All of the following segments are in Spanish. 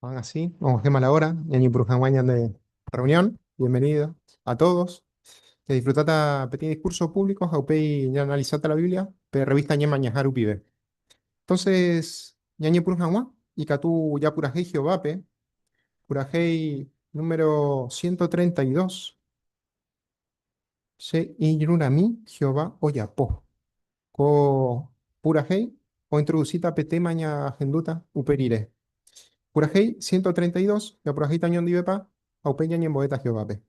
Van así, vamos a la hora, ñañi Purujanguañan de reunión, bienvenido a todos. Que disfrutata petit discurso público, jaupei ya analizata la Biblia, pe revista ñe mañajaru pibe. Entonces, ñañi Purujanguá, y catú ya purajei Jehovape, purajei número 132, se mi Jehová oyapo, co purajei, o introducita pete maña genduta uperire. Purajei 132, ya purajei tañón divepa, aupeña ñen boeta Jehovape.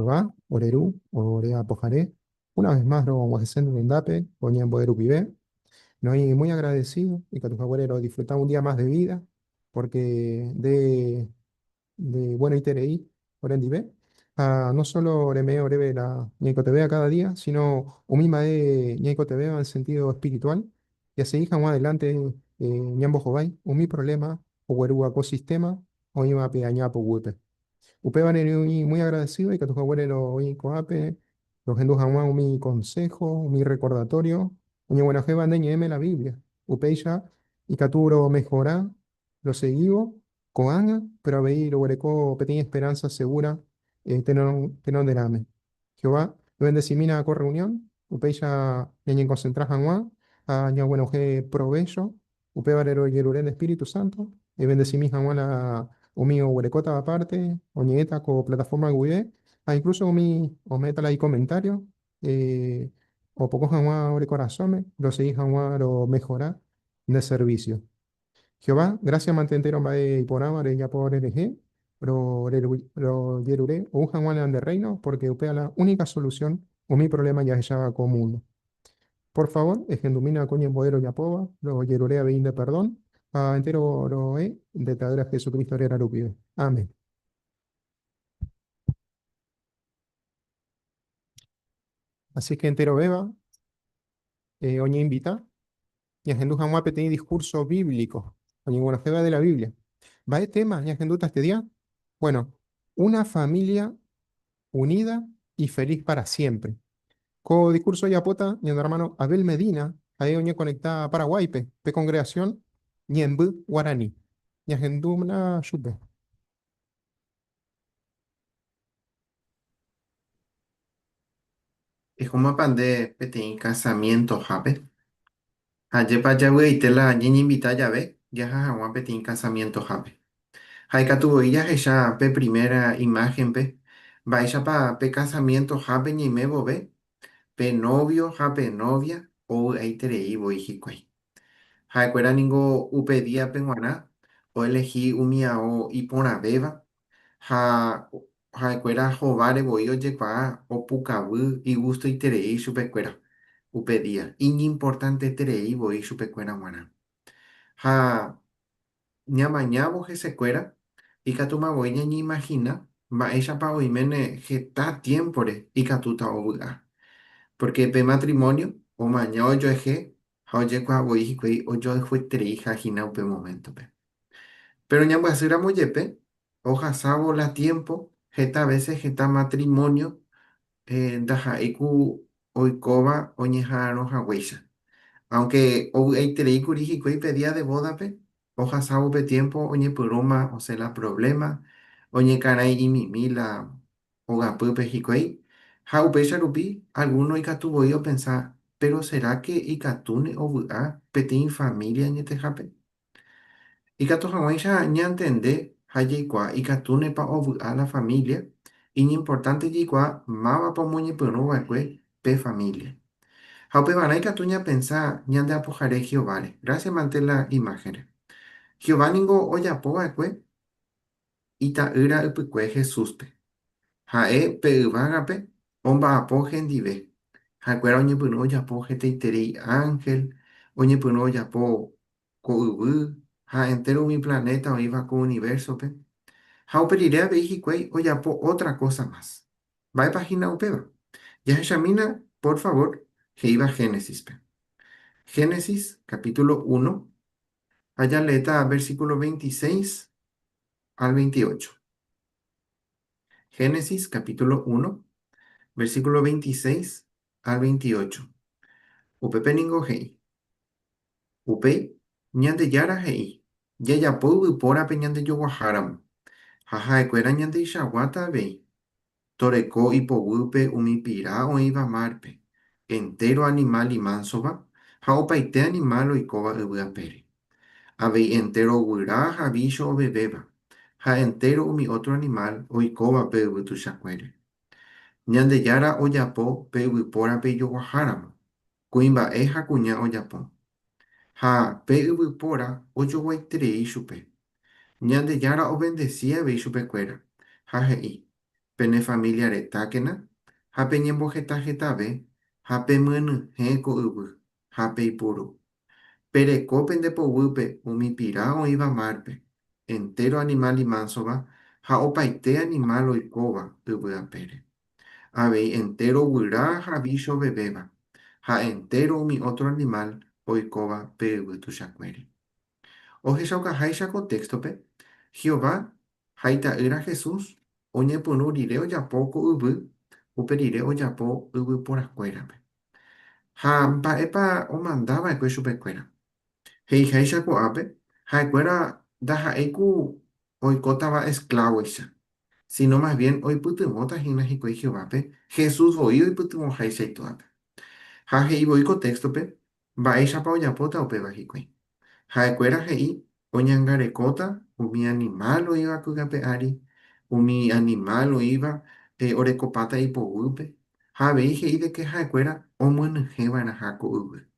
Jehová, Orerú, Orea Pojaré, una vez más, no Guasén Mendape, Oñen Boderu Pibe, no hay muy agradecido y que tu favorero disfrutar un día más de vida, porque de bueno y tereí, Orendibe, no solo Oreme Orebe la Ñeco TV a cada día, sino Umima de Ñeco TV en sentido espiritual, y así hija más adelante, Ñambo Jobay, Umi problema, o Huerú ecosistema, o Ima Peañapo Huepe. Upe baneri muy agradecido y que tu abuelo y coape, los gendus jamás mi consejo, mi recordatorio, uña buena jeva eme la Biblia. Upe ya y caturo mejorá, lo seguivo, coanga, pero a ver lo huereco pequeña esperanza segura, tenon derame. Jehová, lo bendecimina con reunión, upe ya ñañen concentrar jamás, a ña bueno je provecho, upe barero yerurén de Espíritu Santo, y bendecimí jamás la Umi o huerecota aparte, oñeta con plataforma web, incluso o métala ahí comentario, o poco jamás ore corazón, lo seguís jamás o mejorar de servicio. Jehová, gracias mantentero y por amar ya por LG, pero yerure, o un jamás de reino, porque upea la única solución, o mi problema ya es ya común. Por favor, egendumina coño poder yapoba, lo yerurea vein de perdón, entero lo de tadera Jesucristo era rupide. Amén. Así que entero beba, oña invita, y agendú jamás petí discurso bíblico, oña buena jeva de la Biblia. ¿Va de tema, y agenduta este día? Bueno, una familia unida y feliz para siempre. Co discurso ya pota, y hermano Abel Medina, ahí oña conectada a Paraguay, pe congregación, y en Guaraní. Y agendú una chupe. Es como pande petein casamiento jape. Aye pa ya wey te la ñiñi invita ya ve. Ya jaja petein casamiento jape. Haika tuvo ella ella pe primera imagen pe. Va ella pa pe casamiento jape ni mebo ve. Pe novio jape novia. O ahí terei voy hikwai. Haikuera ningo upedia pe guaná. O elegí umia o ipona beba. Ha haikuera jovare voy oye kwa o pukabu y gusto y terei chupecuera. Upedia. Importante terei voy chupecuera guaná. Ha ñamañabo que se cuera y catuma boiña ni imagina ma ella pa mene geta tiempore y catuta obuga porque pe matrimonio o mañana yo eje oye kwa boi kwe o yo fue tre hija gina pe momento pe pero ña pues era muy yepe hoja sabo la tiempo geta veces geta matrimonio daja iku oikoba oñejaro hawaixa aunque o eitere kuriji koi pedía de boda pe, oja sau pe tiempo oñe puroma o se la problema, oñe caray y mi mila o gapu pe hikoi, jau pe charupi, alguno y tuvo yo pensar, pero será que ikatune o bua petin familia ñe te jape? Ikato hawai ya ña entende, haye kwa ikatune pa o bua la familia, y ni importante yikwa mava pa moñe puroma pe familia. Haupe Banaika tuña pensá ñande apojare Jehová. Gracias mante la imagen. Jehová ningo oyapoa kue ita ira upikue Jesús pe. Jae pe uvagape omba apo gendive. Jacuera oñe puno oyapo tei ángel. Oñe puno oyapo ko ubu. Ja entero mi planeta o iba con universo pe. Haupe irea veiji kue oyapo otra cosa más. Va a página upeba. Ya examina, por favor, que iba Génesis pe. Génesis capítulo 1, allá leeta versículo 26 al 28. Génesis capítulo 1, versículo 26 al 28. Upepe ningo hei. Upe ñande yara hei. Yaya pou pora pe ñande yoguaharam. Jaja ekuera ñande ishaguata vei. Toreko ipowupe umipira oĩva márpe. Entero animal y manso va. Ha opaite animal oikóva yvyapére. Habéis entero guyra ha bicho bebéva. Ha entero umi otro animal oikóva pe yvytuchakuére. Ñandejára ojapo pe yvypóra pe joguaháramo. Kuimba'e ha kuña ojapo. Ha pe yvypóra ojoguaiterei chupe. Ñandejára obedecíavi chupekuéra. Ha he'i. Pene familia retákena. Ha pe ñembohetahetave. Ha pe mynyhẽ ko yvy. Ha pe ipuru. Perekópe ndepoguýpe umipira oĩva márpe, entero animal y mansova, ha opaite animal oikóva yvy'apére. Avei entero guyra ha bicho bebéva, ha entero umi otro animal oikóva pe yvy tuchakuére. Ohechaukaháicha contextope, Jehová ha ita'ýra Jesús oñepyrũ rire ojapo ko yvy, upe rire ojapo yvyporakuérape. Ha mba'épa omandava'ekue chupekuéra. He'iháicha ko'ápe ha'ekuéra ndaha'éiku oikótava esclavoicha, sino más bien oipytyvõtahína hikuái Jehovápe, Jesús voi oipytyvõháicha ituápe. Ha he'ivoi kontextope mba'éichapa ojapóta upéva hikuái. Ha'ekuéra he'i oñangarekóta umi animal oĩva kykape ári, umi animal oĩva orekopáta ipovýpe, ha avei he'i de que ha'ekuéra omynyhẽva'erã ha ko yvy.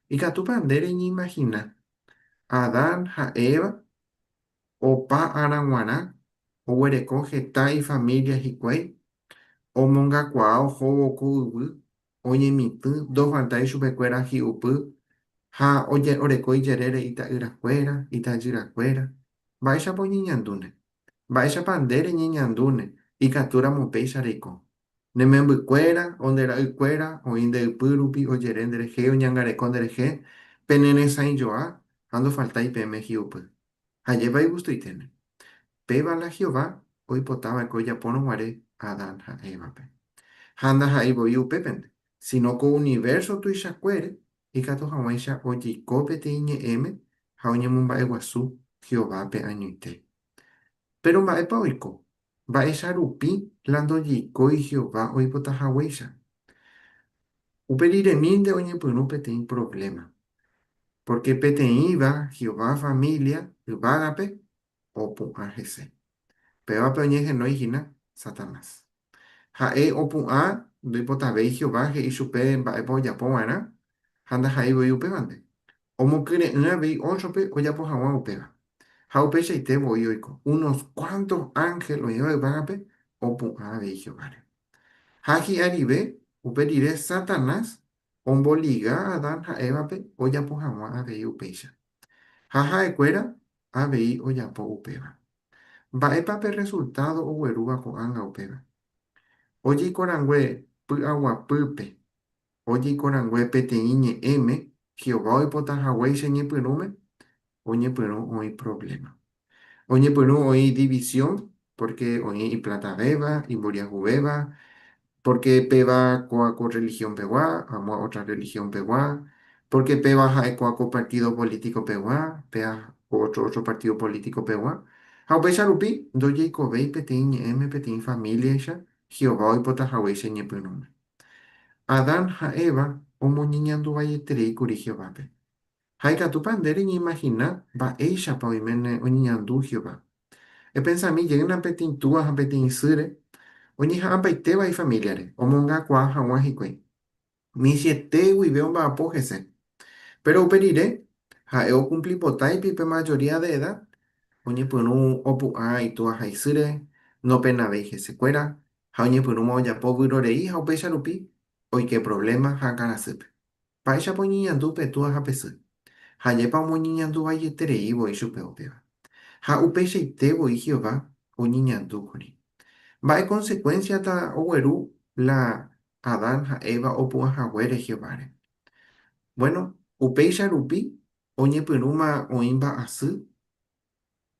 Ikatúpa nde reñeimagina Adán ha Eva, opa araguarã, oguereko heta ifamilia hikuái, omongakuaa ohóvo ko yvy, oñemitỹ ndovandái chupekuéra hi'upy ha oreko ijerére ita'yrakuéra, itajyrakuéra. Mba'éichapa oñeñandúne. Mba'éichapa nde reñeñandúne ikatúramo péicha reiko. Ne membykuéra, ondera'ykuéra, oĩ ndeypy rupi ojere nderehe, oñangareko nderehe, peneresãijoa ha ndofaltái peẽme hi'upy. Ha jépai gustoiténe. Péva la Jehová oipotava'ekue ojapórõguare Adán ha Évape. Ha ndaha'eivoi upépente, sino ko universo tuichakuére ikatu hag̃uáicha ojeko peteĩ ñe'ẽme ha oñemomba'eguasu Jehovápe añoite. Pero mba'épa oiko. Mba'éicha rupi la ndojekói Jehová oipotahaguéicha. Uperiremínte oñepyrũ peteĩ problema. Porque peteĩva Jehová familia yvágape opu a hese. Peba peoñeje no hijina, Satanás. Ha'e opu a, ndoipotavei Jehová he'i chupe mba'épa ojapova'erã, ha ndaha'eivoi upévante. Omokyrẽ'ỹavei óchope ojapo hag̃ua upéva. Ha upeichaitevoi oiko. Unos cuantos ángeles oĩva yvágape opu'ãvei Jehová. Ha hi'arive upe rire Satanás omboliga Adán ha Évape ojapo hag̃ua avei upéicha. Ha ha'ekuéra avei ojapo upéva. Mba'épape resultado oguerúva ko'ág̃a upéva. Ojikorangue py'aguapýpe, ojikorangue peteĩ ñe'ẽme, Jehová oipotahaguéi che ñepyrũme, oñepyrũ oĩ problema. Oñepyrũ oĩ división, porque oĩ iplatavéva, imboriahuvéva, porque peva coaco religión pegua, amo a otra religión pegua, porque peva haecoaco partido político pegua, pea otro partido político pegua. Haupecha rupi, doye covei petin m petin familia ella, Jehová y potahawese ñepynome. Adán ha Eva, omo niñandu vayeterei kuri Jehová pe. Haikatu pandere ni imagina, va ella pa oimene oñiñandu Jehová. E pensa a mí, lleguen a petin tua, a petin sire, oñeha'ãpaiteva y familiares, omongakua hag̃ua hikuái. Michĩetéguive omba'apo hese. Pero upe rire, ha'e okumplipotãipi pe mayoría de edad, oñepyrũ opu'ã itu'ahaisýre, nopenavéi hesekuéra, ha oñepyrũma ojapo vyrorei ha upéicha rupi oike problema ha akãrasýpe. Mba'éichapa oñeñandu petua ha pesy. Ha jépa omoñeñandu vaietereívoi chupe upéva. Ha upeichaitevoi Jehová oñeñandúkuri. Mba'e consecuencia ogueru la Adán ha Eva opu'ãhaguére Jehová. Bueno, upéicha rupi oñepyrũma oĩ mba'asy,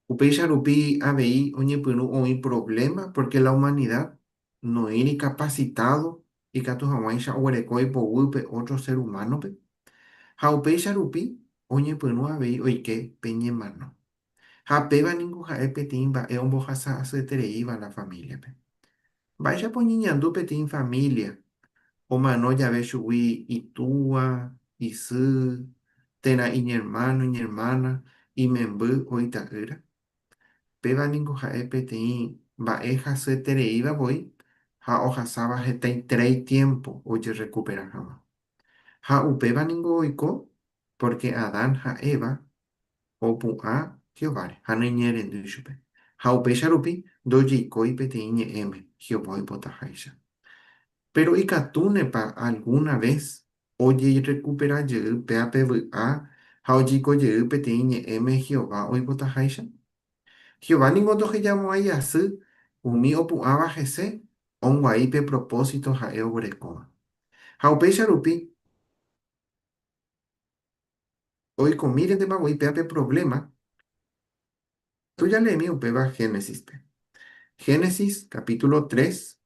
upéicha rupi avei oñepyrũ oĩ problema, porque la humanidad noíri capacitado ikatu hag̃uáicha oguereko oipovýpe otro ser humanope. Ha upéicha rupi oñepyrũ avei oike pe ñemano. Ha pévaniko ha'e peteĩ mba'e ombohasa asyetereíva la familiape. Mba'éichapa oñeñandu peteĩ familia, omano jave chugui itúva, isy, térã iñermano, iñermana, imemby oita'ýra. Pévaniko ha'e peteĩ mba'e hasyetereívavoi ha ohasáva hetaiterei tiempo ojerecupera hag̃ua. Ha upévaniko oiko porque Adán ha Eva opu'ã Jehová ha noñerendy chupe. Ha upéicha rupi ndojekói peteĩ ñe'ẽme Jehová oipotahãicha. Pero ikatúnepa alguna vez ojerecuperajeýi péape vy'a ha ojikojeýi peteĩ ñe'ẽme Jehová oipotahãicha. Jehová niko ndohejamo'ãi asy umi opu'ãva hese onguai pe propósito ha'e oguerekóva. Ha upéicha rupi oikomíretepagui péape problema. Tú ya leí upéva Génesis. Génesis capítulo 3.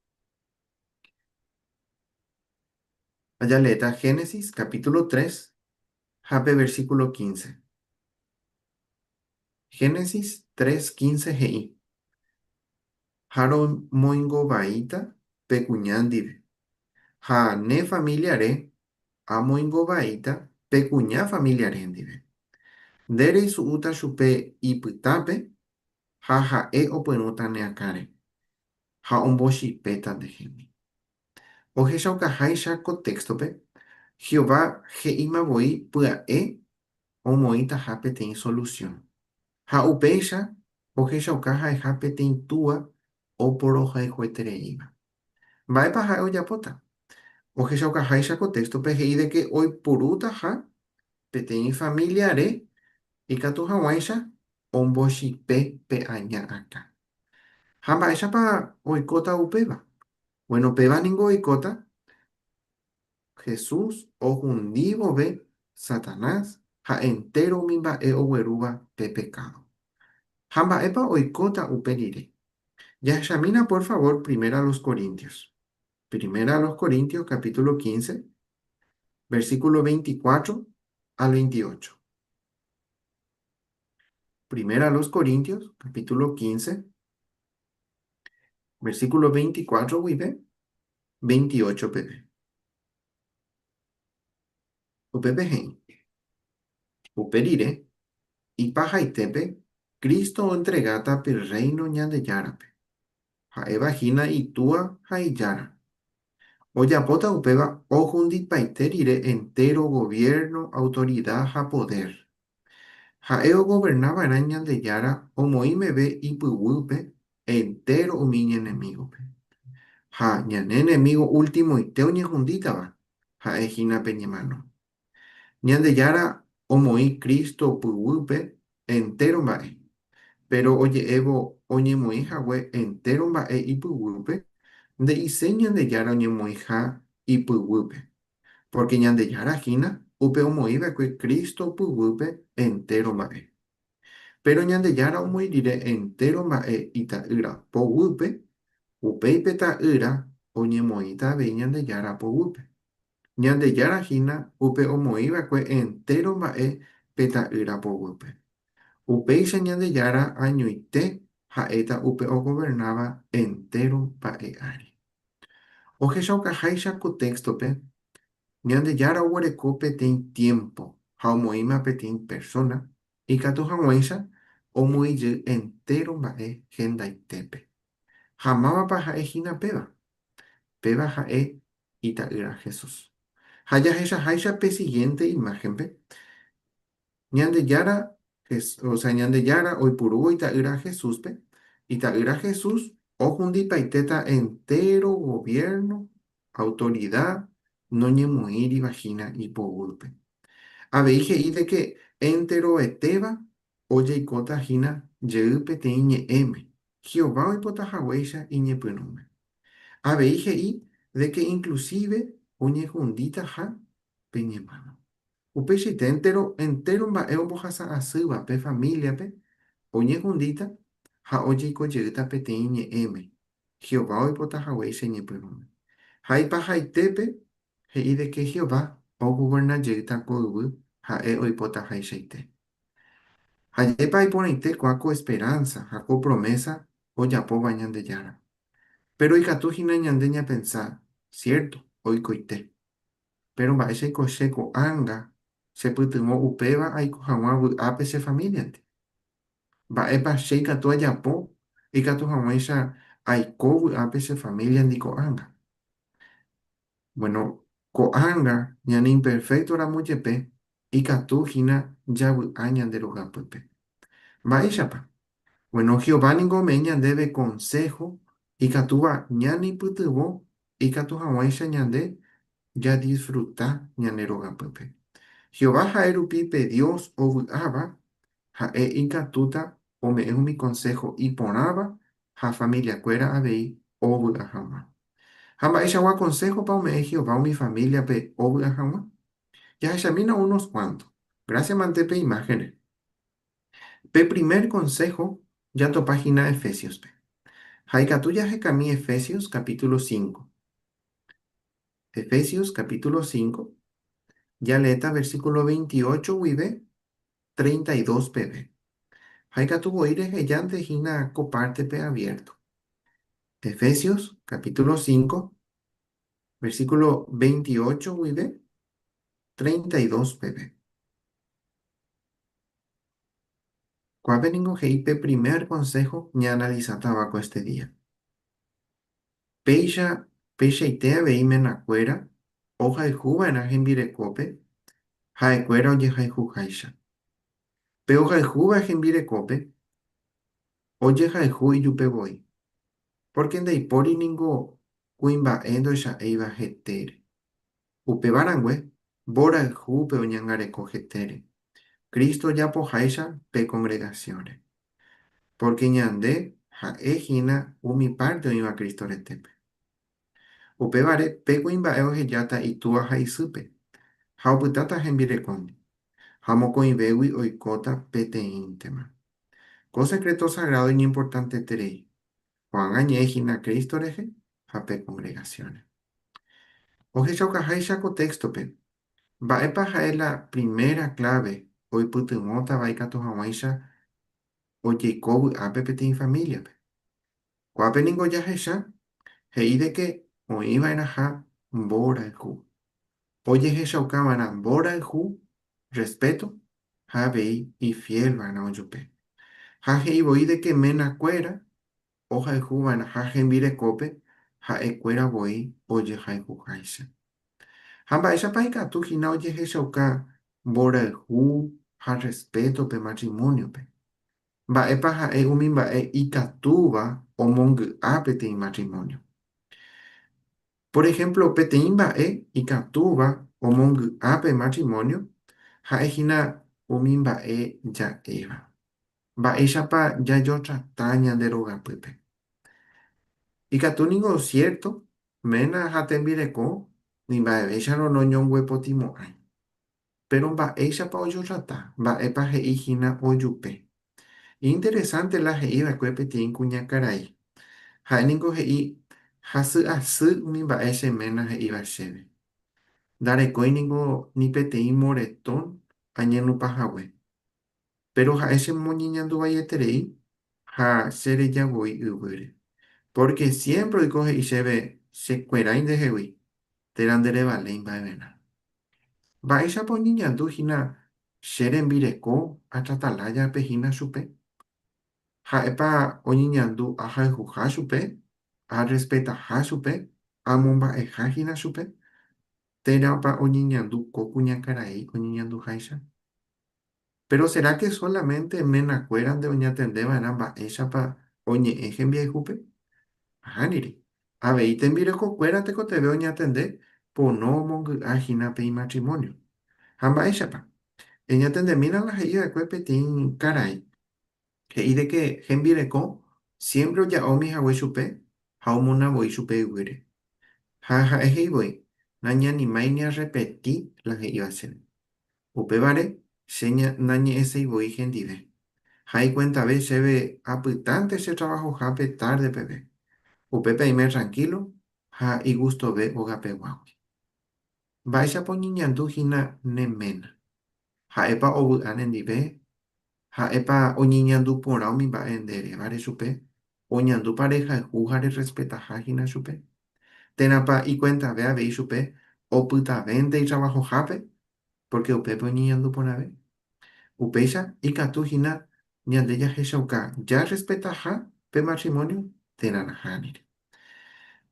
Allá leeta Génesis capítulo 3, hape versículo 15. Génesis 3:15 GI. Haro moingovaíta pecuñándive. Ha ne familiare amoingovaíta pecuñá familiarendive. Ndére su'úta chupe ipytápe ha ha'e opyrũta ne akãre. Ha ombochipéta ndehemi. Ohechaukaháicha contextope, Jehová he'ímavoi pya'e omoĩtaha peteĩ solución. Ha upéicha ohechauka ha'eha peteĩ túva oporohayhuetereíva. Mba'épa ha'e ojapóta. Ohechaukaháicha contextope he'i de que oipurútaha peteĩ familiare ikatu hag̃uáicha ombochipe pe aña akã. Ha mba'éichapa oikóta upéva. Bueno, pévaniko oikóta Jesús ohundívove Satanás ha entero umi mba'e oguerúva pe pecado. Ha mba'épa oikóta upe rire. Yahchamina, por favor, primera a los Corintios. Primera a los Corintios, capítulo 15, versículo 24 al 28. Primera a los Corintios, capítulo 15, versículo 24, vive, 28, pp. Upepe hen. Uperire, y pajaitepe, Cristo entregata per reino ñande yárape. Ha'e vagina itua ha'ijara. Oyapóta upéva ohundipaite rire entero gobierno, autoridad ha poder. Ha'e ogobernava'erã Ñandejára omoĩmeve ipyguýpe entero umi ñenemígope. Ha ñane enemigo últimoite oñehundítava, ha'ehína pe ñemano. Ñandejára omoĩ Cristo pyguýpe entero mba'e, pero oje'évo oñemoĩhague entero mba'e ipyguýpe, nde'ise Ñandejára oñemoĩha ipyguýpe, porque Ñandejára hína upe omoĩva'ekue Cristo pyguýpe entero mba'e. Pero Ñandejára omoirire entero mba'e ita'ýra poguýpe, upéipe ta'ýra oñemoĩta avei Ñandejára poguýpe. Ñandejára hína upe omoĩva'ekue entero mba'e pe ta'ýra poguýpe. Upéicha Ñandejára añoite ha'éta upe ogovernáva entero mba'e ári. Ohechaukaháicha contextope, Ñandejára oguereko peteĩ tiempo ha omoĩma peteĩ persona ikatu hag̃uáicha omoijy entero mba'e hendaitépe. Ha mávapa ha'e hína péva. Péva ha'e ita'ýra Jesús. Ha jahechaháicha pe siguiente imágenpe. Ñandejára, o sea, Ñandejára oipurúvo ita'ýra Jesúspe. Ita'ýra Jesús ohundipaitéta entero gobierno, autoridad, noñemoĩrivahína ipogýpe. Avei he'i de que enteroetéva ojeikótahína jey peteĩ ñe'ẽme. Jehová oipotahaguéicha iñepyrũme. Avei he'i de que inclusive oñehundítaha pe ñemáno. Upeichaite entero mba'e ombohasa asýva pe familiape oñehundíta ha ojeikojeyýta peteĩ ñe'ẽme. Jehová oipotahaguéicha iñepyrũme. Ha ipahaitépe he'i de que Jehová ogubernajeyta ko yvy ha'e oipotaháichaite. Hajépa iporãite ko esperanza ha ko promesa ojapóva Ñandejára. Pero ikatuhína ñande ñapensá, cierto, oikoite. Pero mba'échaiko che ko'ág̃a chepytyvõ upéva aiko hag̃ua vy'ápe che familiante. Mba'épa che ikatu ajapo ikatu hag̃uáicha aiko vy'ápe che familia ndiko'ág̃a. Bueno, ko'ág̃a ñane imperfectoramo jepe ikatuhína javy'a ñande rogapýpe. Mba'éichapa. Bueno, Jehová ningo ome'ẽ ñandéve consejo ikatúva ñanipytyvõ ikatu hag̃uáicha ñande ya disfruta ñane rogapýpe. Jehová ha'e rupipe Dios ovy'áva ha'e ikatúta ome'ẽ umi consejo iporãva ha familiakuéra avei ovy'a hag̃ua. Ha mba'eichagua consejópa ome'ẽ Jehová umi familiape ovy'a hag̃ua. Ya examina unos cuantos. Gracias mante pe imágenes. Pe primer consejo ya to página Efesios. Ha ikatu jahekami Efesios capítulo 5. Efesios capítulo 5. Ya leeta versículo 28 vive 32 pb. Haikatu boire heyante hina coparte pe abierto. Efesios capítulo 5, versículo 28 vive 32 pb. Cuapeningo heipe primer consejo ña analiza tabaco este día. Peixeitea veime nakuera, hoja y juba en ajembirecope, haekuera oye haihujaisha. Pe hoja y juba ejembirecope, oye haihu y yupeboi. Porque ndeipori ningo kuimba'éndo cha'éiva hetére. Upe varangue, bóra yhu pe oñangareko hetére. Cristo japoháicha pe congregaciones. Porque ñande ha'e umi parte oĩva Cristo retépe. Upévare pe kuimba'e ohejáta itúva ha isýpe. Ha opytáta hembirekóndi. Ha mokõivégui oikóta peteĩntema. Ko secreto sagrado y importante terei. Juan añehína Cristo reje ha pe congregaciones. Ohechaukaháicha contextope. Mba'épa ha'e la primera clave oipytyvõtava ikatu hag̃uáicha ojeiko vy'ápe peteĩ familiape. Kuápeningo jahecha he'i de que oĩva'eraha mborayhu. Ojehechaukávarã mborayhu, respeto ha avei ifielva'erã ojupe. Jaje y voy de que mena cuera, hoja de juvan, jaje mire cope, jae cuera voy, oye jai jujaise. Hamba esa paika tu hina oye jesauka, bora el ju, ja respeto pe matrimonio pe. Ba epa jae umi ba e ikatuba o mongu apete en matrimonio. Por ejemplo, peteimba e ikatuba o mongu ape matrimonio, jae hina umimba e ya eva. Mba'éichapa jajotata ñanderoga pype. Ikatu cierto, ména ha tembireko, nimba'evéicharamo noñonguepotimo'ãi. Pero mba'éichapa ojotata, mba'épa he'íhina ojupe. Interesante la he'íva'ekue peteĩ kuñakarai. Ha'éniko he'i hasy'asy umi mba'e che ména he'íva chéve. Ndarekóiniko ni peteĩ moretón añenupahague. Pero ha'e chemoñeñanduvaieterei ha cherejavoi yvýre. Porque siempre oikoje ichéve chekuerái ndehegui térã mba'evérã. Mba'éichapa oñeñanduhína che rembireko atratalajapehína chupe. Ha'épa oñeñandu ahayhuha chupe, arespetaha chupe, amomba'ehahína chupe. Térãpa oñeñandu ko kuñakarai oñeñanduháicha. Pero ¿será que solamente menakuéra nde oñatendeva'erã mba'éichapa oñe'ẽ hembiayhúpe? Hániri. Avei tembirekokuéra tekotevẽ oñatende pono omongy'ahína peĩ matrimonio. Ha mba'éichapa. Eñatendemína la he'iva'ekue peteĩ karai. He'i de que hembireko siempre oja'omihague chupe ha omonavoi chupe yvýre. Ha ha'e heivoi nañanimái niarrepetí la he'iva chéve. Upévare nañe'ẽseivoi hendive. Ha'ikuentave chéve apytánte che trabajohápe tarde peve. Upépe aime tranquilo ha igustove ogapeguágui. Mba'éichapa oñeñanduhína neména. Ha'épa ovy'a nendive, ha'épa oñeñandu porã umi mba'e nderévare chupe, oñandu parejayhu ha respetahahína chupe. Térãpa ikuentave avei chupe opytavénte itrabajohápe, porque upépe oñeñandu porãve. Upéicha ikatuhína ñande jahechauka ja respetaha pe matrimonio térã nahániri.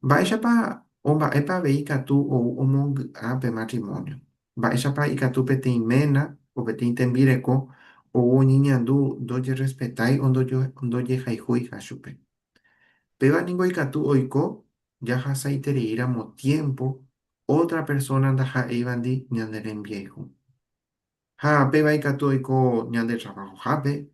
Mba'éichapa omba'épa avei ikatu ou omongy'a pe matrimonio. Mba'éichapa ikatu peteĩ ména o peteĩ tembireko ou oñeñandu ndojerespetái o ndojehayhúiha chupe. Pévaniko ikatu oiko jahasaitereíramo tiempo otra persona ndaha'éivandi ñande rembiayhu. Ha péva ikatu oiko ñande trabajohápe,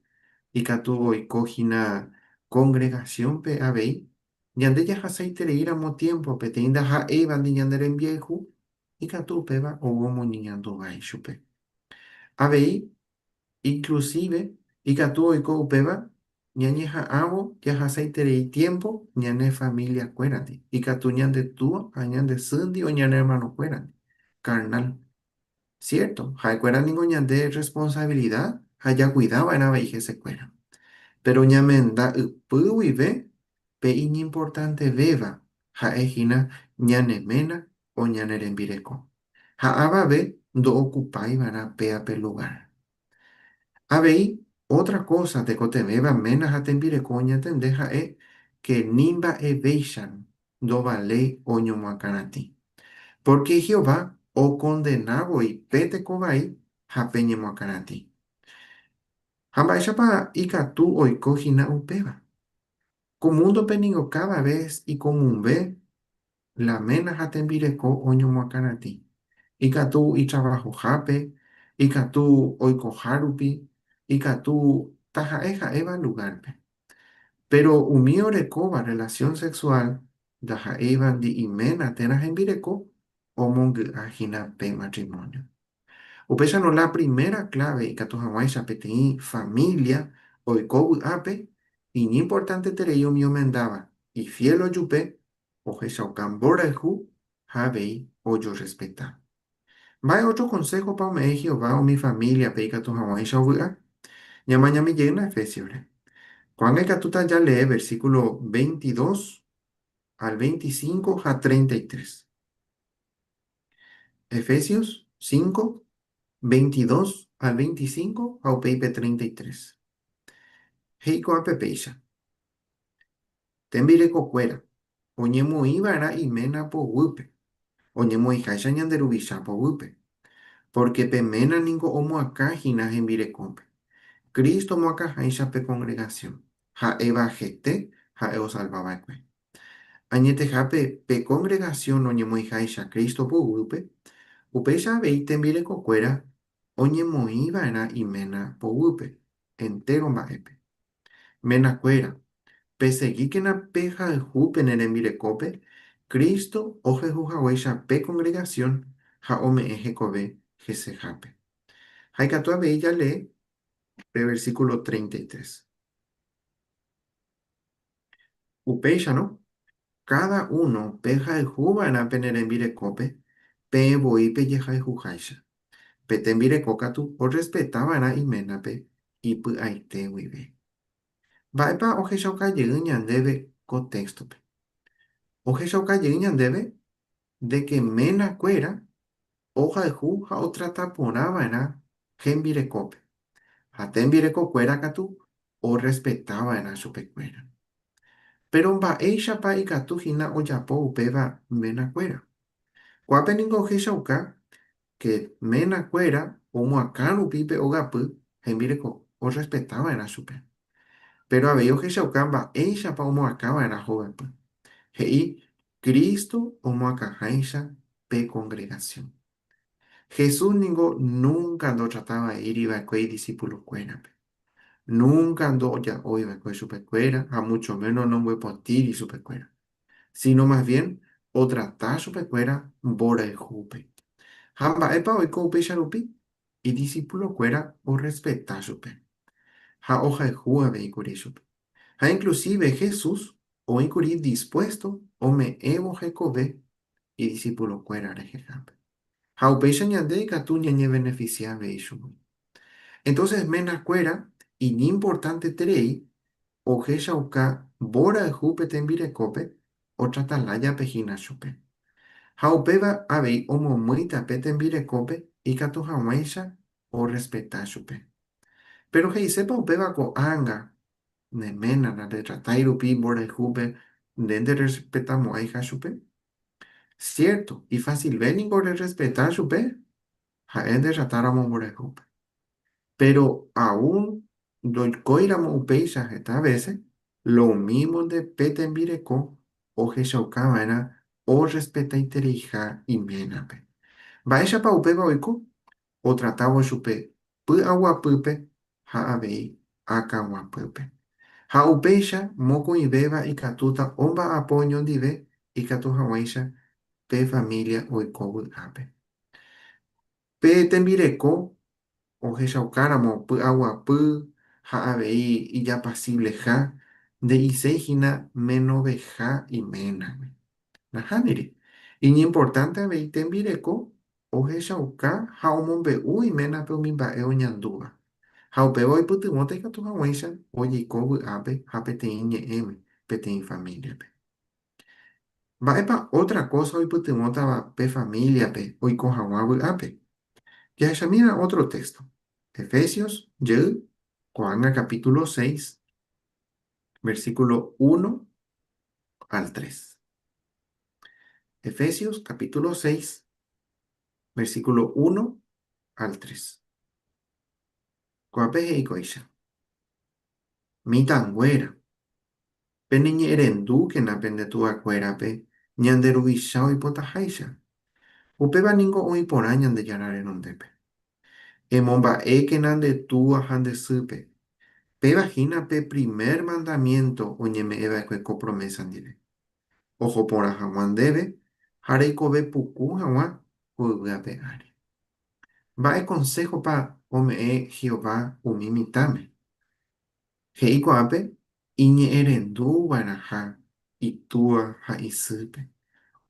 ikatu oikohína congregaciónpe avei, ñande jahasaitereíramo tiempo peteĩ ndaha'éivandi ñande rembiayhu, ikatu upéva ou omoñeñanduvái chupe. Avei, inclusive, ikatu oiko upéva ñañeha'ãvo jahasaiterei tiempo ñane familiakuérandi. Ikatu ñande túa ha ñande sýndi o ñane hermanokuérandi. Carnal. ¿Cierto? Ha'ekuéraniko ñande responsabilidad ha jakuihava'erã avei hesekuéra. Pero ñamenda ypy guive pe iñimportantevéva ha'ehína ñaneména o ñane rembireko. Ha avave ndo'okupáiva'erã péape lugar. Avei, otra cosa tekotevéva ména ha tembireko oñatende ha'e que nimba'evéicharamo ndovaléi oñomoakãratĩ. Porque Jehová okondenávoi pe tekovai ha pe ñemoakãratĩ. Ha mba'éichapa ikatu oikohína upéva. Kumúndope cada vez ikomumbe la ména ha tembireko oñomoakãratĩ. Ikatu itrabajohápe, ikatu oikoha rupi, ikatu taha'e'va lugarpe. Pero umi orekóva relación sexual ndaha'éiva ndi'iména térã hembireko omongy'ahína pe matrimonio. Upéicharamo la primera clave ikatu hag̃uáicha peteĩ familia oiko vy'ápe iñiportanteterei omiomendáva y fiel ojupe ohechauka mborayhu ha avei ojorespeta. Mba'e otro consejópa ome'ẽ Jehová umi familiape ikatu hag̃uáicha ovy'a. Ñamañamijeyýna Efesiosre. Kuãnga ikatúta lee versículo 22 al 25 ha 33. Efesios 5, 22 al 25 ha upéipe 33. Heiko apepeicha. Tembirekokuéra. Oñemoĩva'erã iména poguýpe. Oñemoĩháicha ñanderuvicha poguýpe. Porque peména ningo omoakãhína hembirekópe. Cristo moakãháicha pe congregación. Ha'éva hete ha'e osalvava'ekue. Añetehápe pe congregación oñemoĩháicha Cristo poguýpe. Upéicha avei tembirekokuéra oñemoĩva'erã iména poguýpe. Entero mba'épe. Menakuéra. Peseguíkena pe hayhu ne rembirekópe, Cristo ohehuhaguéicha pe congregación ha ome'ẽ hekove hesehápe. Haikatu avei jale pe versículo 33. Upéicha, ¿no? Cada uno pe hayhuva'erã pe ne rembirekópe, peẽvoi pejehayhuháicha. Pe tembirekókatu orespetava'erã iménape ipy'aite guive. Mba'épa ohechaukajey ñandéve contextope. Ohechaukajey ñandéve de que menakuéra ohayhu ha otrataporãva'erã hembirekópe. Ha tembirekokuéra katu orespetava'erã chupekuéra. Pero mba'éichapa ikatuhína ojapo upéva menakuéra. Kuápe niko ohechauka que menakuéra omoakã rupípe ogapy hembireko orespetava'erã chupe. Pero avei ohechauka mba'éichapa omoakãva'erã hovypy. He'i Cristo omoakãháicha pe congregación. Jesús ningo nunca ndotrataba iriva'ekue idiscípulokuérape. Nunca ndo'ojahoiva'ekue chupekuéra, a mucho menos no mbo'epotĩri chupekuéra. Sino más bien otrata chupekuéra mborayhúpe. Ha mba'épa oiko upéicha rupi, idiscípulokuéra orespeta chupe. Ha ohayhu aveikuri chupe. Ha inclusive Jesús oĩkuri dispuesto ome'ẽvo hekove idiscípulokuéra rehehápe. Ha upéicha ñande ikatu ñañebeneficiave chupe. Entonces, menakuéra, inimportante terei, ohechauka mborayhu pe tembirekópe otratalaya pehína chupe. Ha upéva avei omomýita pe tembirekópe ikatu hag̃uáicha orespeta chupe. Pero he'isépa upéva ko'ág̃a neména retratai rupi mborayhúpe ndénte respetamo'ãiha chupe. Cierto, y fácilmente respetar chupe, ha'e ndetratáramo mborayhúpe. Pero aún ndoikóiramo upéicha heta veces lo mismo de pe tembirekó ohechaukava'erã orespetaitereiha iménape. Mba'éichapa upéva oiko otratávo chupe py'aguapýpe ha avei akãguapýpe. Ha upéicha mokõivéva ikatúta omba'apo oñondive ikatu hag̃uáicha pe familia oiko vy'ápe. Pe tembireko ohechaukáramo py'aguapy ha avei ijapasĩleha nde'iséihína menoveha iménape. Nahániri. Iñimportante avei tembireko ohechauka ha omombe'u iménape umi mba'e oñandúva. Ha upéva oipytyvõta ikatu hag̃uáicha ojeiko vy'ápe ha peteĩ ñe'ẽme, peteĩ familiape. Mba'épa otra cosa oipytyvõtava pe familiape oiko hag̃ua vy'ápe. Ya mira otro texto. Efesios, Koanga capítulo 6, versículo 1 al 3. Efesios capítulo 6, versículo 1 al 3. Kuape heikoisha. Mitanguera. Peneñe'ẽrendu kenapendetu'akuérape ñanderuvicha oipotaháicha. Upéva niko oĩ porã Ñandejára renondépe. Emomba'ékena ndetua ha ndesýpe. Pévahína pe primer mandamiento oñeme'ẽva'ekue ko promesa ndive. Oho porã hag̃ua ndéve ha reikove puku hag̃ua hoyvy'ape ári. Mba'e consejopa ome'ẽ Jehová umi mitãme. He'i ko'ápe iñe'ẽrendúva'erãha itúva ha isýpe.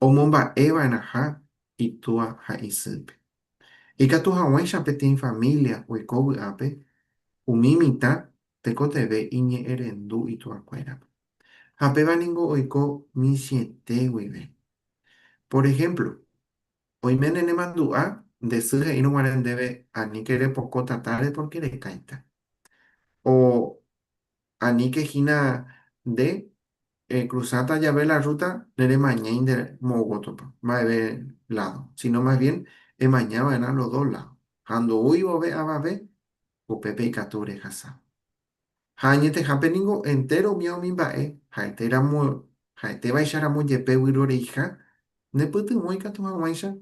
Omomba'eva'erãha itúva ha isýpe. Ikatu hag̃uáicha peteĩ familia oiko vy'ápe umi mitã tekoteve iñe'ẽrendu itu'akuérape. Ha pévaniko oiko michĩete guive. Por ejemplo, oiméne nemandu'a ndesy he'írõguare ndéve aníke repoko tatáre porque rekáita. O Ani que gina de cruzata ya ve la ruta, nere mañana de mogotopa, va a ver lado, sino más bien, mañana van a los dos lados. Cuando hoy ve a va ver, o pepe y cature jasa. Hañete happeningo entero miau min bae, haete ramo, haete baisha ramo yepe wirore hija, ne putu muy katu hawaisha,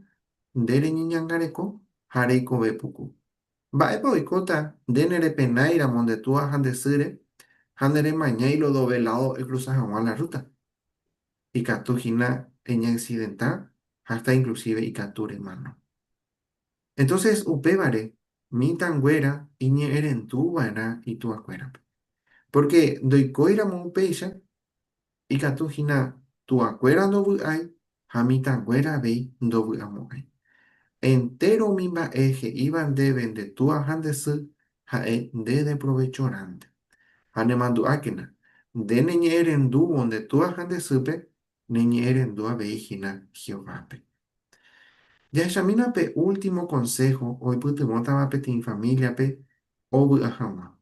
ndere ñiñangareko, hareiko bepuku. Bae pa oikota, denere penaira monde tua hande sire, handere mañana y lo do velado e cruzas a la ruta. Y Catujina en accidental, hasta inclusive y capture mano. Entonces, upébare, mi tangüera, iñe eren tu vana y tu acuera. Porque doy coira mo peisha, y Catujina, tu acuera no bu hay, a mi tangüera ve no bu amo hay. Entero mimba eje iban deben de tu ajan de su, ha de provechorante. Hane mandu akena. De neñe eren du donde tu ajan de supe, neñe eren du abeijina Jehová. Ya examina pe último consejo, hoy putumota va petin familia pe, obu ajama.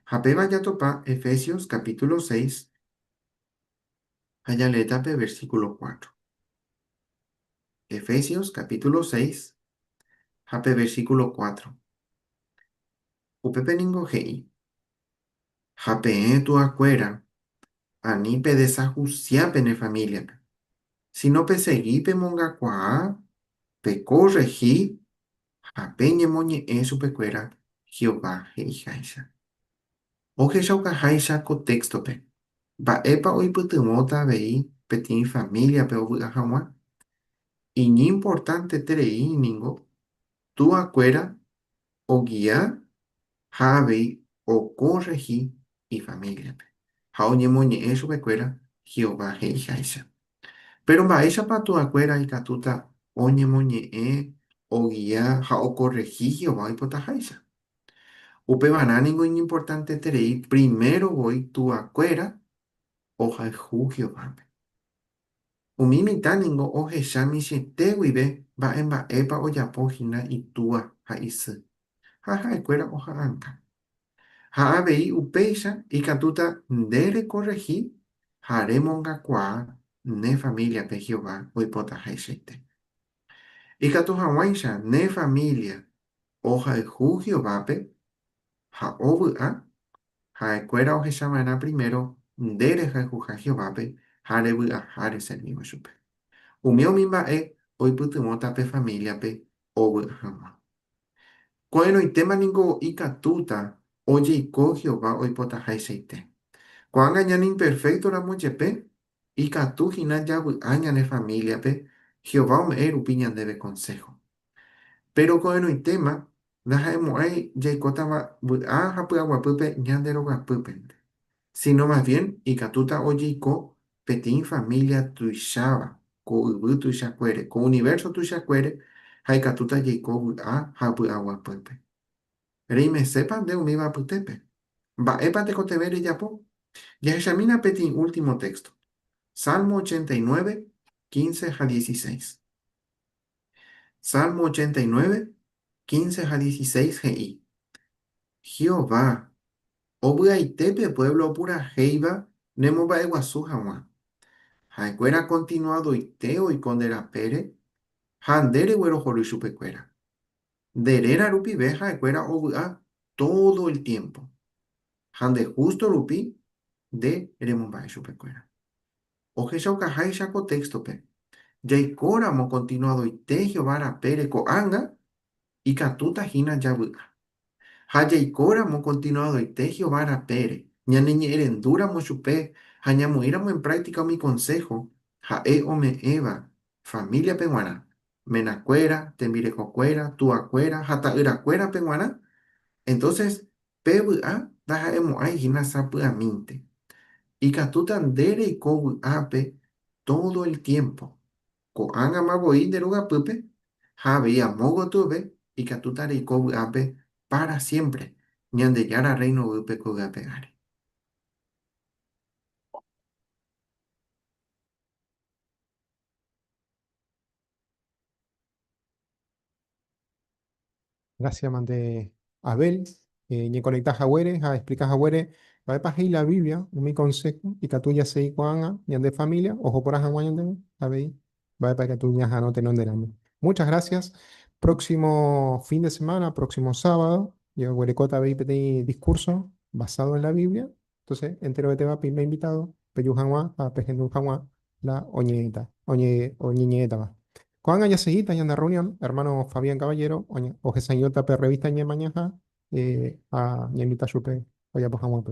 Jape vaya topa Efesios capítulo 6, allá pe versículo 4. Efesios capítulo 6, jape versículo 4. Upepe ningo hei, jape tu acuera, anipe desajuciape ne familia pe. Si no pe seguí pe monga kwa, pe corregí, jape ñe moñe e su pecuera, Jehová hei jaisa. Oje shauka jaisa contexto pe. Mba'épa oipytyvõta avei peteĩ famíliape ovy'a hag̃ua. Iñi importante tereíniko tu'akuéra oguia ha avei okorrehi ifamíliape. Ha oñemoñe'ẽ chupekuéra Jehová he'íjaicha. Pero mba'éichapa tu'akuéra ikatúta oñemoñe'ẽ, oguia ha okorrehi Jehová oipotaháicha. Upevarãniko iñi importante terei primero voi tu'akuéra ohayhu Jehová. Umi mitãniko ohecha michĩtéguive mba'emba'épa ojapohína itúva ha isy. Ha ha'ekuéra oha'ãnga. Ha avei upéicha ikatúta nderekorrehi ha remongakuaa ne familiape Jehová oipotahãichaite. Ikatu hag̃uáicha ne familia ohayhu Jehovápe ha ovy'a ha'ekuéra ohechava'erã primero nderehayhuha Jehovápe ha revy'aháre servimos chupe. Umi mba'e oipytyvõta pe familiape ovy'a hag̃ua. Ko'ẽrõitémaniko ikatúta ojeiko Jehová oipotaháichaite. Ko'ág̃a ñane imperfectoramo jepe, ikatuhína javy'a ñane familiape, Jehová ome'ẽ rupi ñandéve consejo. Pero ko'ẽrõitéma ndaha'emo'ãi jaikótava vy'a ha py'aguapýpe ñande rogapýpente. Sino más bien ikatúta ojeiko peteĩ familia tuicháva ko yvy tuichakuére, ko universo tuichakuére ha ikatúta jaiko vy'a ha py'aguapýpe. Reimesépa nde umíva apytépe. Mba'épa tekotevẽ rejapo. Jahechamína peteĩ último texto. Salmo 89, 15 a 16. Salmo 89, 15 a 16 he'i. Jehová, ovy'aitépe pueblo purahéiva nemomba'eguasu hag̃ua. Ha'ekuéra continuadoite oiko nde rapére ha ndereguerohory chupekuéra. Nderéra rupive ha'ekuéra ovy'a todo el tiempo. Ha nde justo rupi nde remomba'e chupekuéra. Ohechaukaháicha contextope. Jaikóramo continuadoite Jehová rapére ko'ág̃a ikatútahína javy'a. Ha jaikóramo continuadoite Jehová rapére ñaneñe'ẽrendúramo chupe ha ñamoĩramo en práctica umi consejo ha'e ome'ẽva familiape g̃uarã, menakuéra, tembirekokuéra, tu'akuéra ha ta'yrakuérape g̃uarã. Entonces, pevy'a ndaha'emo'ãihína sapy'amínte. Ikatúta ndereiko vy'ápe todo el tiempo. Ko'ág̃a voi nde rogapýpe ha avei amo gotyo ikatúta reiko vy'ápe para siempre. Ñandejára reino yvýpe ko'yguape áre. Gracias, Mante Abel. Ñe conectás a Güere, a explicás a Güere va a pasar la Biblia, un mi consejo, y que tú ya se cuanga, y de familia, ojo por ajan guayande, a ver, va para que tú ya no te no Muchas gracias. Próximo fin de semana, próximo sábado, yo Huerecota ve pedir discurso basado en la Biblia. Entonces, entero que te va a pedir invitado, peyujanwa, a pejendujanwa, la oñeñeta va. Cuando haya seguida y en la reunión, hermano Fabián Caballero, o que se revista ñe mañana, a ñemita chupe, oye, pues vamos.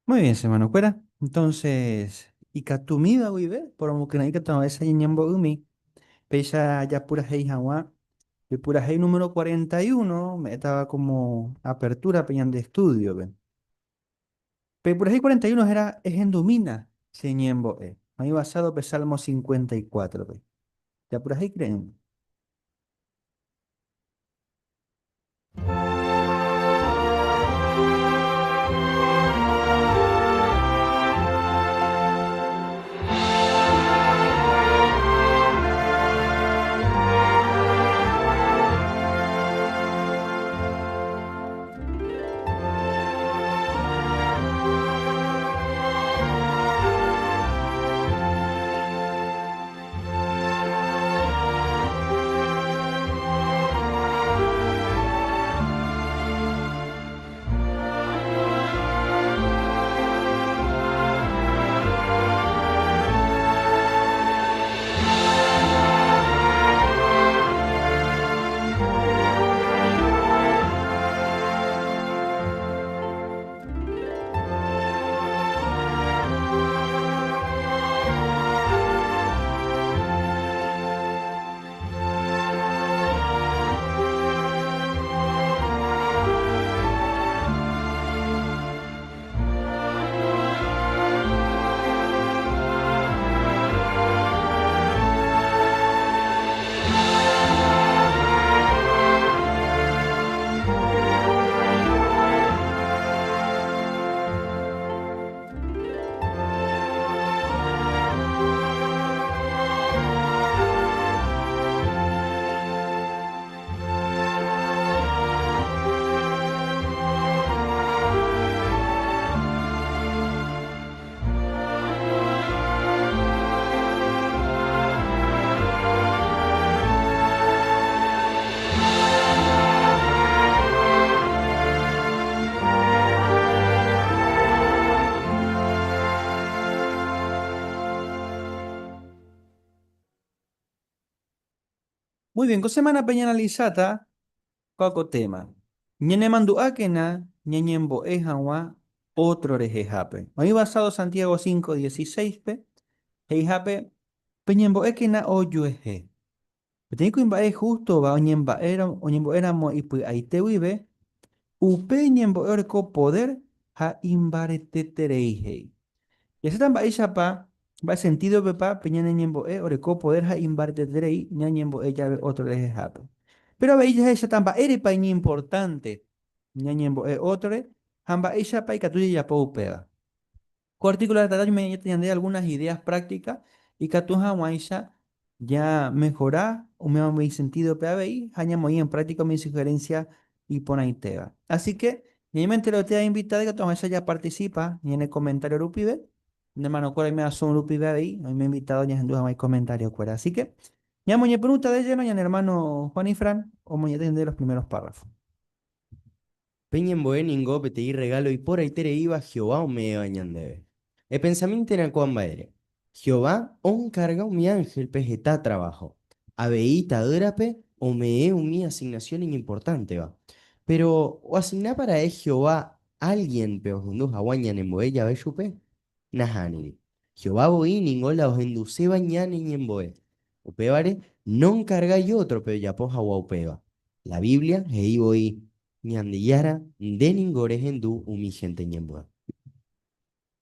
Muy bien, hermano, cuera. Entonces, y catumida, vive, por lo que no hay que tomar esa ñambo umi, pesa ya pura hei hawa, y pura hei número 41, me estaba como apertura peñan de estudio, ve. Pero pura hei 41 era, es en domina, se ñembo, ahí basado pe Salmo 54, ve. Ya pura hei creen. Muy bien, con semana peña analizata, coco tema. Ñene mandu akena, ñeñembo ejanwa, otro rejejape. Ahí basado Santiago 5:16, pe. Heijape, peñembo ekena oyueje. Tengo imbae justo va oñembo éramos y pues ahí te vive. Upe ñembo orco poder ha imbarete tereije. Y ese tamba pa va sentido pepa peñane ñembo orco poder ha imbarete terei ñañembo ella otro leje jape. Pero veis esa tamba ere pa ñi importante. Ñañembo otro hamba ella pa y catuya ya po upea. Artículo de tratar me tenían algunas ideas prácticas y que tú Maisha ya mejorá o me ha sentido PABI, hanya muy en práctica mi sugerencia y pon ahí teba. Así que, ni me entero te ha invitado que tú ya participa ni en el comentario rupibe, de mano cual me asomo rupibe ahí, hoy me ha invitado ya en duda más comentario cuera. Así que, ya moñe pregunta de lleno y en hermano Juan y Fran, o moñe de los primeros párrafos. Peñen boeningo peteí regalo y por ahí tere iba Jehová o me bañan debe. El pensamiento en cuamba ere. Jehová on carga mi ángel pejeta trabajo. Abeíta durape o me mi asignación importante va. Pero o asigna para Jehová alguien peojundu hawañan en boella ve chupe. Nahaniri. Jehová boí ningola os enduce bañan en boe. Upevare non carga y otro pero ya poja upeva. La Biblia hei boí. Ñandillara deningore hendu umi gente ñembua.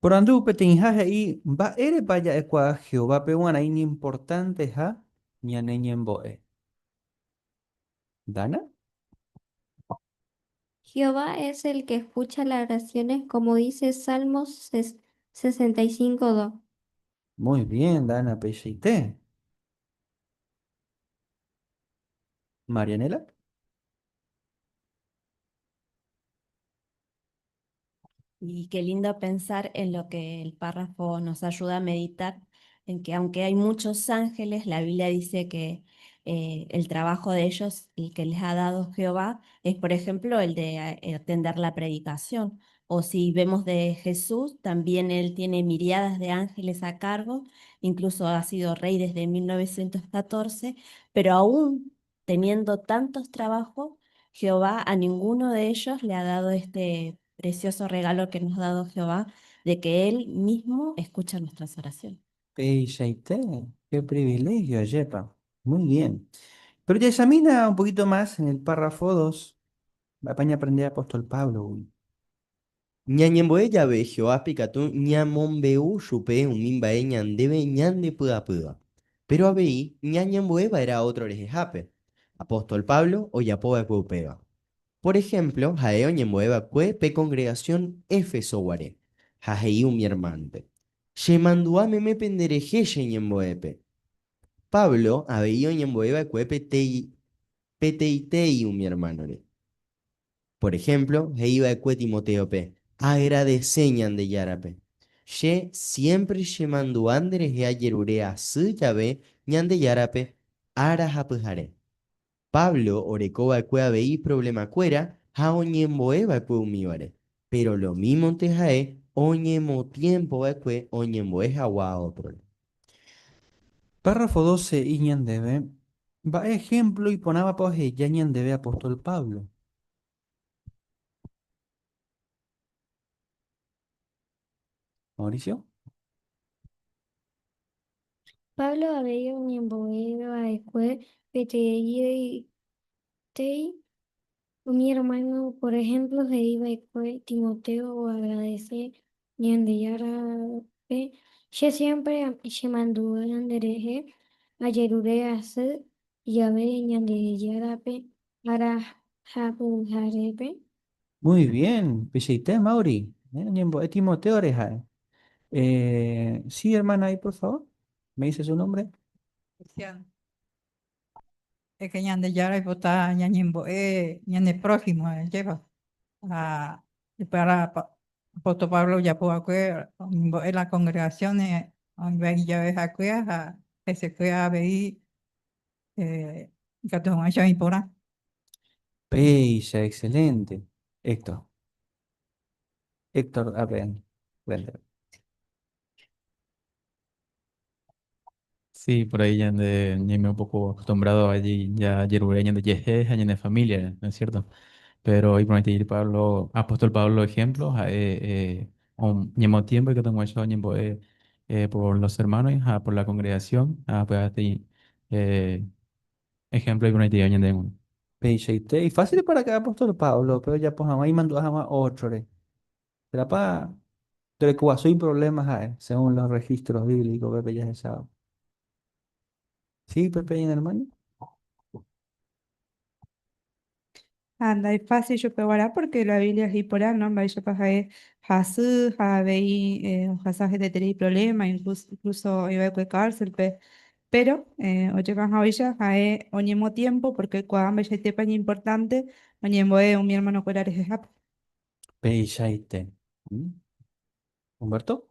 Por andu petinjaje y va ere paya equa Jehová pewana in importante ha ñaneñemboe. ¿Dana? Jehová es el que escucha las oraciones, como dice Salmos 65:2. Muy bien, Dana Pellité. Marianela. Y qué lindo pensar en lo que el párrafo nos ayuda a meditar, en que aunque hay muchos ángeles, la Biblia dice que el trabajo de ellos, el que les ha dado Jehová, es, por ejemplo, el de atender la predicación. O si vemos de Jesús, también él tiene miriadas de ángeles a cargo, incluso ha sido rey desde 1914, pero aún teniendo tantos trabajos, Jehová a ninguno de ellos le ha dado este precioso regalo que nos ha dado Jehová, de que Él mismo escucha nuestras oraciones. Pellité. Qué privilegio, Yepa. Muy bien. Pero ya examina un poquito más en el párrafo 2. Apaña aprender apóstol Pablo. Uy. Ñañemboe llave Jehová picatú ñamombeu chupe un mimbae ñandebe ñande puda puda. Pero abeí ñañemboe era otro jape. Apóstol Pablo o yapoa cuepeba. Por ejemplo, jaeo ñemboeba cue pe congregación Éfeso guare. Jajei un mi hermante. Shemanduame me pendereje ñemboepe. Pablo abeio ñemboeba cue peteitei un mi hermano. Por ejemplo, heiba de Timoteo P. Agradeceñan de Yarape. Ye siempre llemando Andres y ayerurea su llave ñan de Yarape ara japujare. Pablo orecoba cuea veí problema cuera ha oñemboeba cue umibare. Pero lo mismo te jae oñemo tiempo va cue oñemboe agua otro. Párrafo 12, Iñan debe. Va ejemplo y ponaba pues Yañan debe apóstol Pablo. Mauricio. Pablo había un emboguero a escuela, y mi hermano, por ejemplo, se iba a escuela, Timoteo, o agradecer, y andillara, yo siempre se mandó a Andereje, a Yerure a hacer, y a ver, y andillara, para Jabu Jarepe. Muy bien. Pellité, Mauri. Timoteo Oreja. Sí, hermana, ahí, por favor. ¿Me dice su nombre? Cristiano. Es que ñande yara y bota ñañimbo ñande próximo lleva a y para apóstol Pablo ya puedo en la congregación ven ya ves aquí a ese que a ver que te van a echar y por ahí. Pella, excelente. Héctor. Héctor, a ver. Sí, por ahí ya, ya me un poco acostumbrado allí, ya yerureño de yeje, ya de familia, ¿no es cierto? Pero hoy prometí ir Pablo, apóstol Pablo ejemplo, ñemo tiempo que tengo hecho ñemo, por los hermanos, por la congregación, pues eh, ejemplo y prometí año de uno. Pellité. Y fácil para acá, apóstol Pablo, pero ya pues ahí mandó a otro. Será para. Pero que hay problemas, según los registros bíblicos, Pepe ya se sabe. Sí, Pepe y hermano. Anda, es fácil yo pegará porque la Biblia es por no va yo para Hasu, Habei, pasajes de tener problema, incluso iba a cárcel, pero, oye, kan hoy hae oñemo tiempo porque cuando ya te paña importante, oñemo un mi hermano curar es hap. Pellité. ¿Mm? ¿Humberto?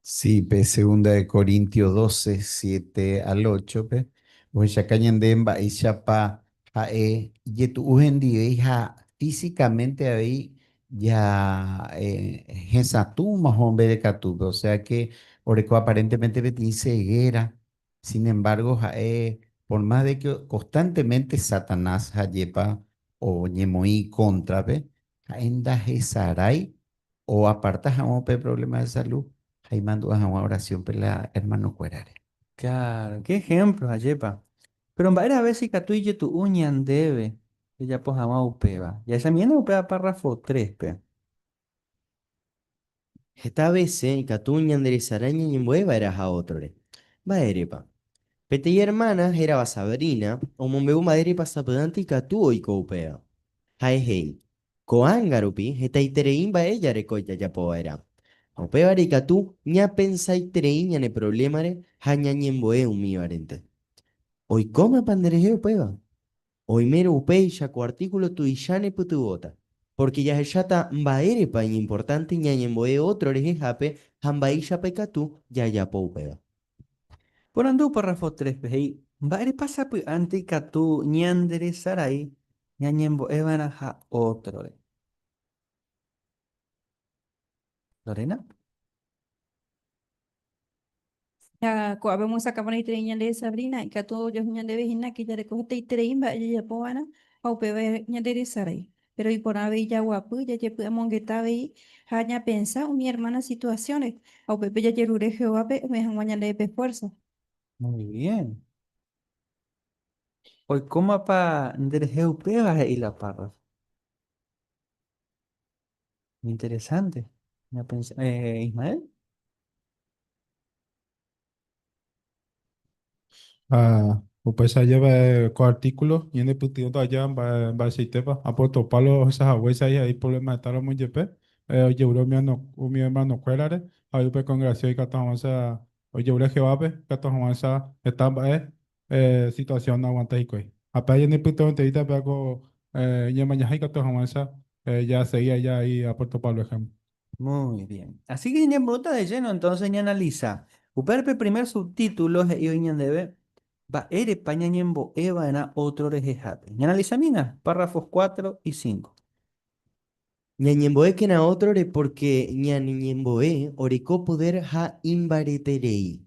Sí, pe, segunda de Corintios 12 7 al 8 pe. Pues ya cañandemba y chapa jae y tu ujendi hija físicamente ahí ya esa tú más hombre de catupe, o sea que oreco aparentemente beti ceguera. Sin embargo, jae por más de que constantemente Satanás jayepa o ñemoí contra pe, jaenda jesaray o aparta jamón pe problema de salud. Ahí mando a una oración para la hermano Cuerare. Claro, qué ejemplos, Ayepa. Pero en varias veces que tú y tu uñan debe. Ella pues ama upeba. Y esa mía no upeba párrafo 3, pe. Esta vez, catuñan de araña y mueva eras a otro. Va erepa. Petey hermanas era basabrina, o mombeu madre pasapedante y catuo y coupea. Haehei. Coangarupi, hetaitere ella recoya ya poera. Aupeare catu, ña pensaiterein ña ne problemare, ha ña ñemboe umivarente. Hoy coma panderejeo peba. Hoy mero upei co artículo tu ishane putuota. Porque ya yata mbaere pa importante ña ñemboe otro reje jape, hambaisha pecatu, ya ya poupeba. Por andu párrafo 3, pejei. Baere pasa pu anti katu ñandere sarai, ñañembo evana ja otro. Lorena. Ya vemos sacamos y treñan de Sabrina y que todo yo de vejina que ya recoge y treimba y ya poana o pebe de sarai. Pero y por ave ya guapu ya que podemos que tabe haña pensa mi hermana situaciones o pepe ya yerure Jehová me han de esfuerzo. Muy bien. Hoy coma pa nderejeu pega y la parra. Interesante. Ismael. Upesa lleva con artículos y en el putio allá va a tepa a Puerto Palo esas aguesas y hay problemas de tal muy jepe oye bro mi hermano cuelare ahí pues con gracia y catamos esa oye bro que va pues catamos esa esta situación no aguanta y coi apenas en el putio te dice pero ya mañana y catamos esa ya seguía ya ahí a Puerto Palo ejemplo. Muy bien. Así que ya bota de lleno, entonces ya analiza. Uperpe primer subtítulo y hoy debe va ere pañañembo eva en otro rejejape. Y analiza mina, párrafos 4 y 5. Ñañemboe que na otro re porque ñañemboe oreco poder ha imbareterei.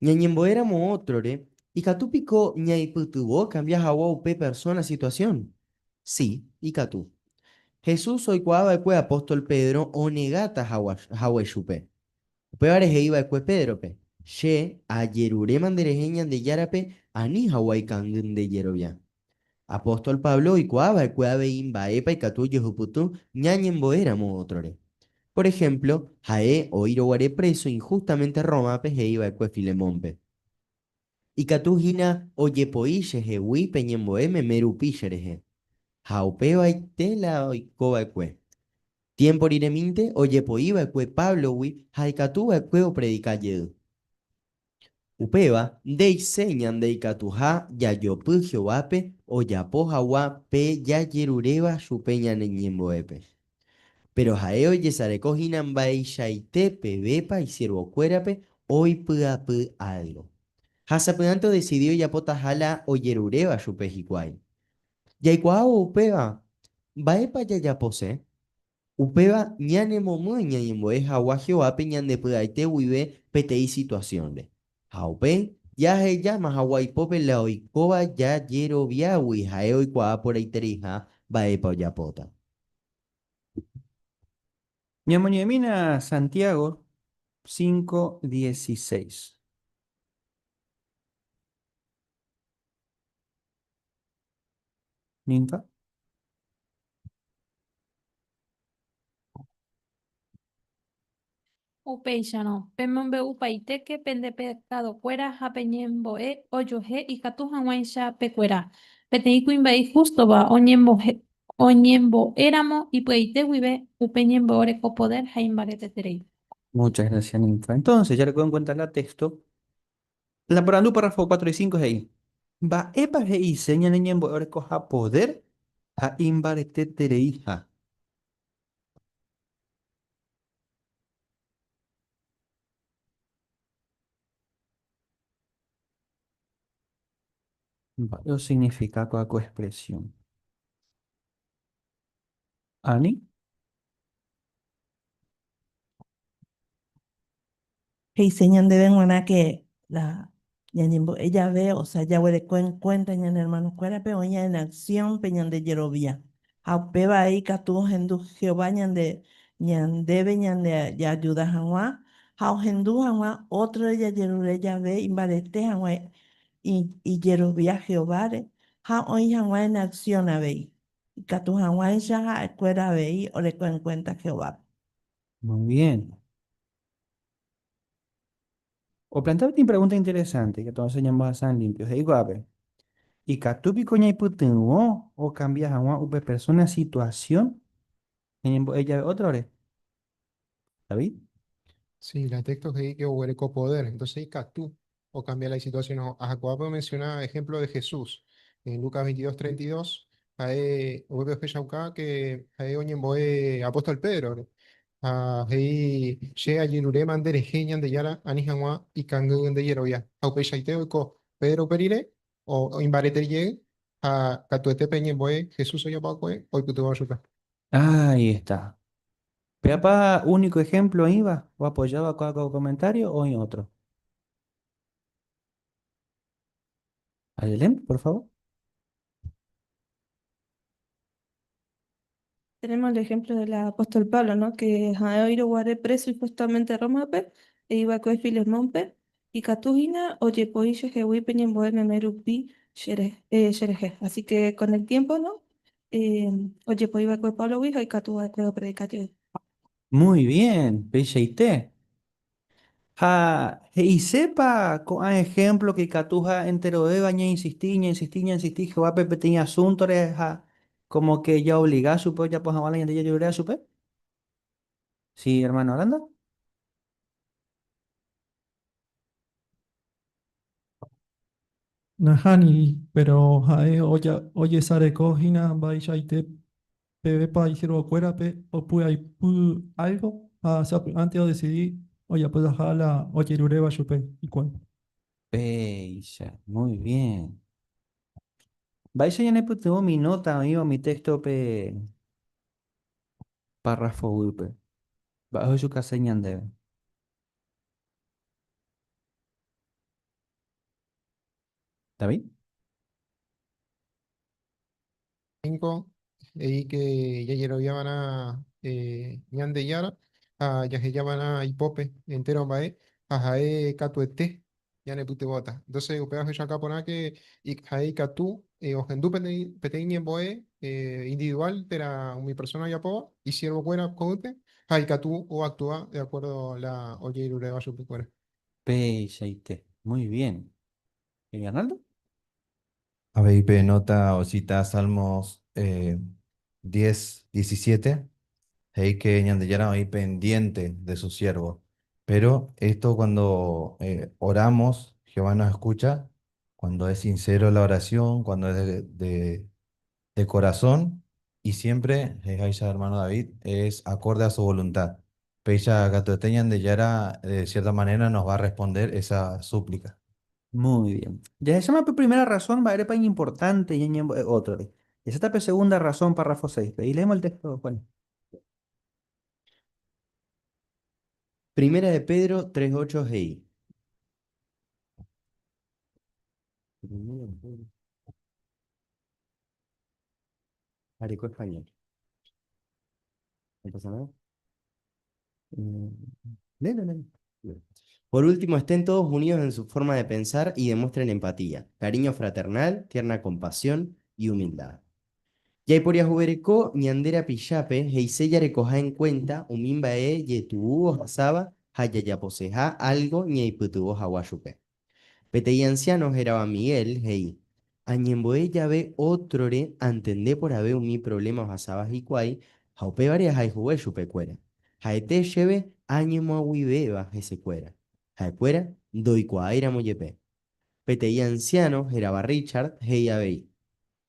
Ñañemboe éramos otro re y catupico ñaiputubo cambias agua upe persona situación. Sí, y catu. Jesús hoy cuava cue apóstol Pedro o negata hawa Peores e iba cue Pedro pe. She a yerure manderejeñan de yarape ani hawai kangun de yerobia. Apóstol Pablo y cuava cuave imba epa y catuyo juputu ñañembo éramos otrore. Por ejemplo, Jae o Iroguare preso injustamente Roma pe he iba cue Filemón. Y catujina oye poille he wi peñembo me meru pillereje. Jaupeba y tela y coba cue. Tiempo ireminte oye poiba cue Pablo wi haikatuba cue o predicayedu. Upeba, de señan de Icatuja, ya yo Jehoape, o ya pojawa, pe ya yerureba, chupeña neñemboepe. Pero jaeo yesareko hinambai shaite, pebepa y siervo cuérape, hoy pua algo. Hasapeanto decidió ya potajala o yerureba chupejikuai. Yaikuao upeba, baepa ya ya pose. Upeba ñane momu ñañemboe hawa Jehoape ñande pudaite wibe petei situación de. Haupe, ya he llama Hawaii pope la oikoba ya yero viawi hae oikoa por aiterija baepa yapota. Ñamoñemina Santiago 5:16. Ninfa. Upéichano, pemombe upaiteke pende pecado cuera japeñembo oyoje y catuja guaisha pecuera. Peteí cuimbai justo va oñembo éramo y peite huive upeñembo oreco poder jaimbarete terei. Muchas gracias, Ninfa. Entonces, ya le en cuenta la texto. La por andu párrafo 4 y 5 es ahí. Va epa y seña ñembo oreco a poder a imbarete tereija. Varios significados con expresión. Ani. Que enseñan de venguana que la ñañimbo, ella ve, o sea, ya huele cuenta ñan hermano cuera pero ella en acción peñan de yerovía. A peba ahí catu hendu Jehová ñan debe ñan de ya ayuda hanwa. Ha hendu hanwa otro ella yerure ya ve imbarete hanwa y yerovía Jehová de. Ha hoy hanwa en acción a ve. Y catu hanwa ella cuera ve o le cuenta Jehová. Muy bien. O plantear una pregunta interesante que todos enseñamos a ser limpios. Digo, a ver, ¿y catupi coña y o cambias a una persona situación en ella otra hora? ¿David? Sí, la texto que huele poder. Entonces, tú o cambia la situación. Jacob menciona ejemplo de Jesús en Lucas 22:32. Ahí, hubo que ahí oñen boe apóstol Pedro. ¿No? Ahí, llega Yirure mandere genian de Yara, Anijanwa y Kangun de Yeroya. Aupe Shaiteo ko Pedro Perire o Imbarete Ye, a Catuete Peñen boe, Jesús oya Pacoe, hoy puto ayuda. Ahí está. ¿Peapa único ejemplo iba? ¿O apoyado a cada comentario o en otro? Adelante, por favor. Tenemos el ejemplo del apóstol Pablo, ¿no? Que ha ido guardé preso y justamente a Roma, pe, e iba con Filemón, pe, y Catujina, oye, pues yo que voy peñen en Erupi, Xereje. Así que con el tiempo, ¿no? Oye, pues iba con Pablo, y Catuja, creo, predicativo. Muy bien, PJT. Y sepa, con ejemplo que Catuja entero de baña insistí, Jehová Pepe tenía asuntos, como que ya obligaba a su ya pues a la gente ya lloré a su pe. Sí, hermano Aranda. Nahani, pero jae oye sare kohina baishaite pebe pa hicieron fuera pe o pu hay pu algo antes de decidir oye pues la oye rureba chupe y cuál. Peisa, muy bien. Vais a llenar tengo mi nota, amigo, mi texto pe párrafo upe. Bajo su casa ñande. ¿Está bien? 5 y que ya van a ñan de Yara, a ya van a Ipope, entero bae, a jae catuete, ya ne pute bota. Entonces, upea fe acá por que y jae catu, o gendu peteñe boe, individual, pero mi persona ya poa, y siervo fuera coute, jae catu o actúa de acuerdo a la oye y lureva su fuera. Peisa. Muy bien. ¿Y Arnaldo? ABIP nota o cita Salmos 10, 17. Hay que ñandillar ahí pendiente de su siervo. Pero esto cuando oramos, Jehová nos escucha, cuando es sincero la oración, cuando es de corazón, y siempre, Aisha, hermano David, es acorde a su voluntad. Pecha Gatoteñan de Yara, de cierta manera, nos va a responder esa súplica. Muy bien. Ya se llama primera razón, va a ser importante y otro. Y esa está segunda razón, párrafo 6. Y leemos el texto, Juan. Primera de Pedro 3:8 GI. Areco español. ¿No pasa nada? Mm, léelo. Por último, estén todos unidos en su forma de pensar y demuestren empatía, cariño fraternal, tierna compasión y humildad. Yaiporia jubereco, ñandera pillape, heiseya recoja en cuenta, umimba yetubo hasaba, hayayaposeja algo, ñaiputubo hawashupe. Petei ancianos era Miguel, hei. Añemboe llave otrore, antendé por haber un mi problema hasabas y cuay, haupe varias hay chupe cuera. Haete lleve, añemo beba ese cuera. Haecuera, doy cuaira moyepe. Petei ancianos era Richard, hei abei.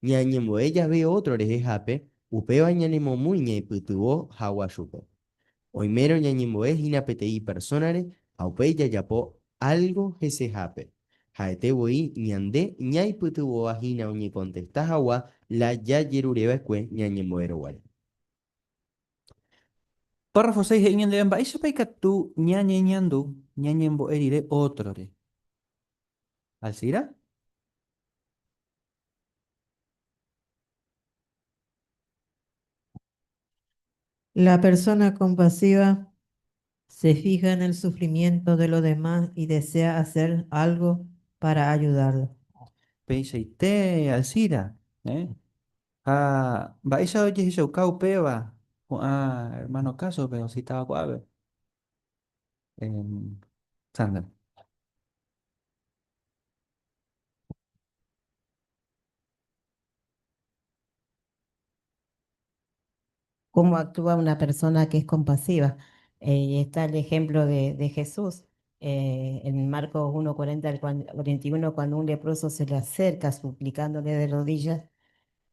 Ñañembo ella ve otro jape, upeo ñanimo muña y putubo hawashupe. Oimero ñañembo es inapetei personare, aupe yayapo algo ese jape. Jaete boi ñande ñai putubo ajina uñi contesta hawa la ya yerureba escue ñañembo erogual. Párrafo 6, de Bamba. Eso peca tú, ñañeñandu, ñañembo erire otro. ¿Alcira? La persona compasiva se fija en el sufrimiento de los demás y desea hacer algo para ayudarlo. Peishaite, Alcira. Va esa oye eso, peba. Hermano caso, pero si estaba cuave. Sandra. cómo actúa una persona que es compasiva. Está el ejemplo de Jesús en Marcos 1:40 al 41, cuando un leproso se le acerca suplicándole de rodillas,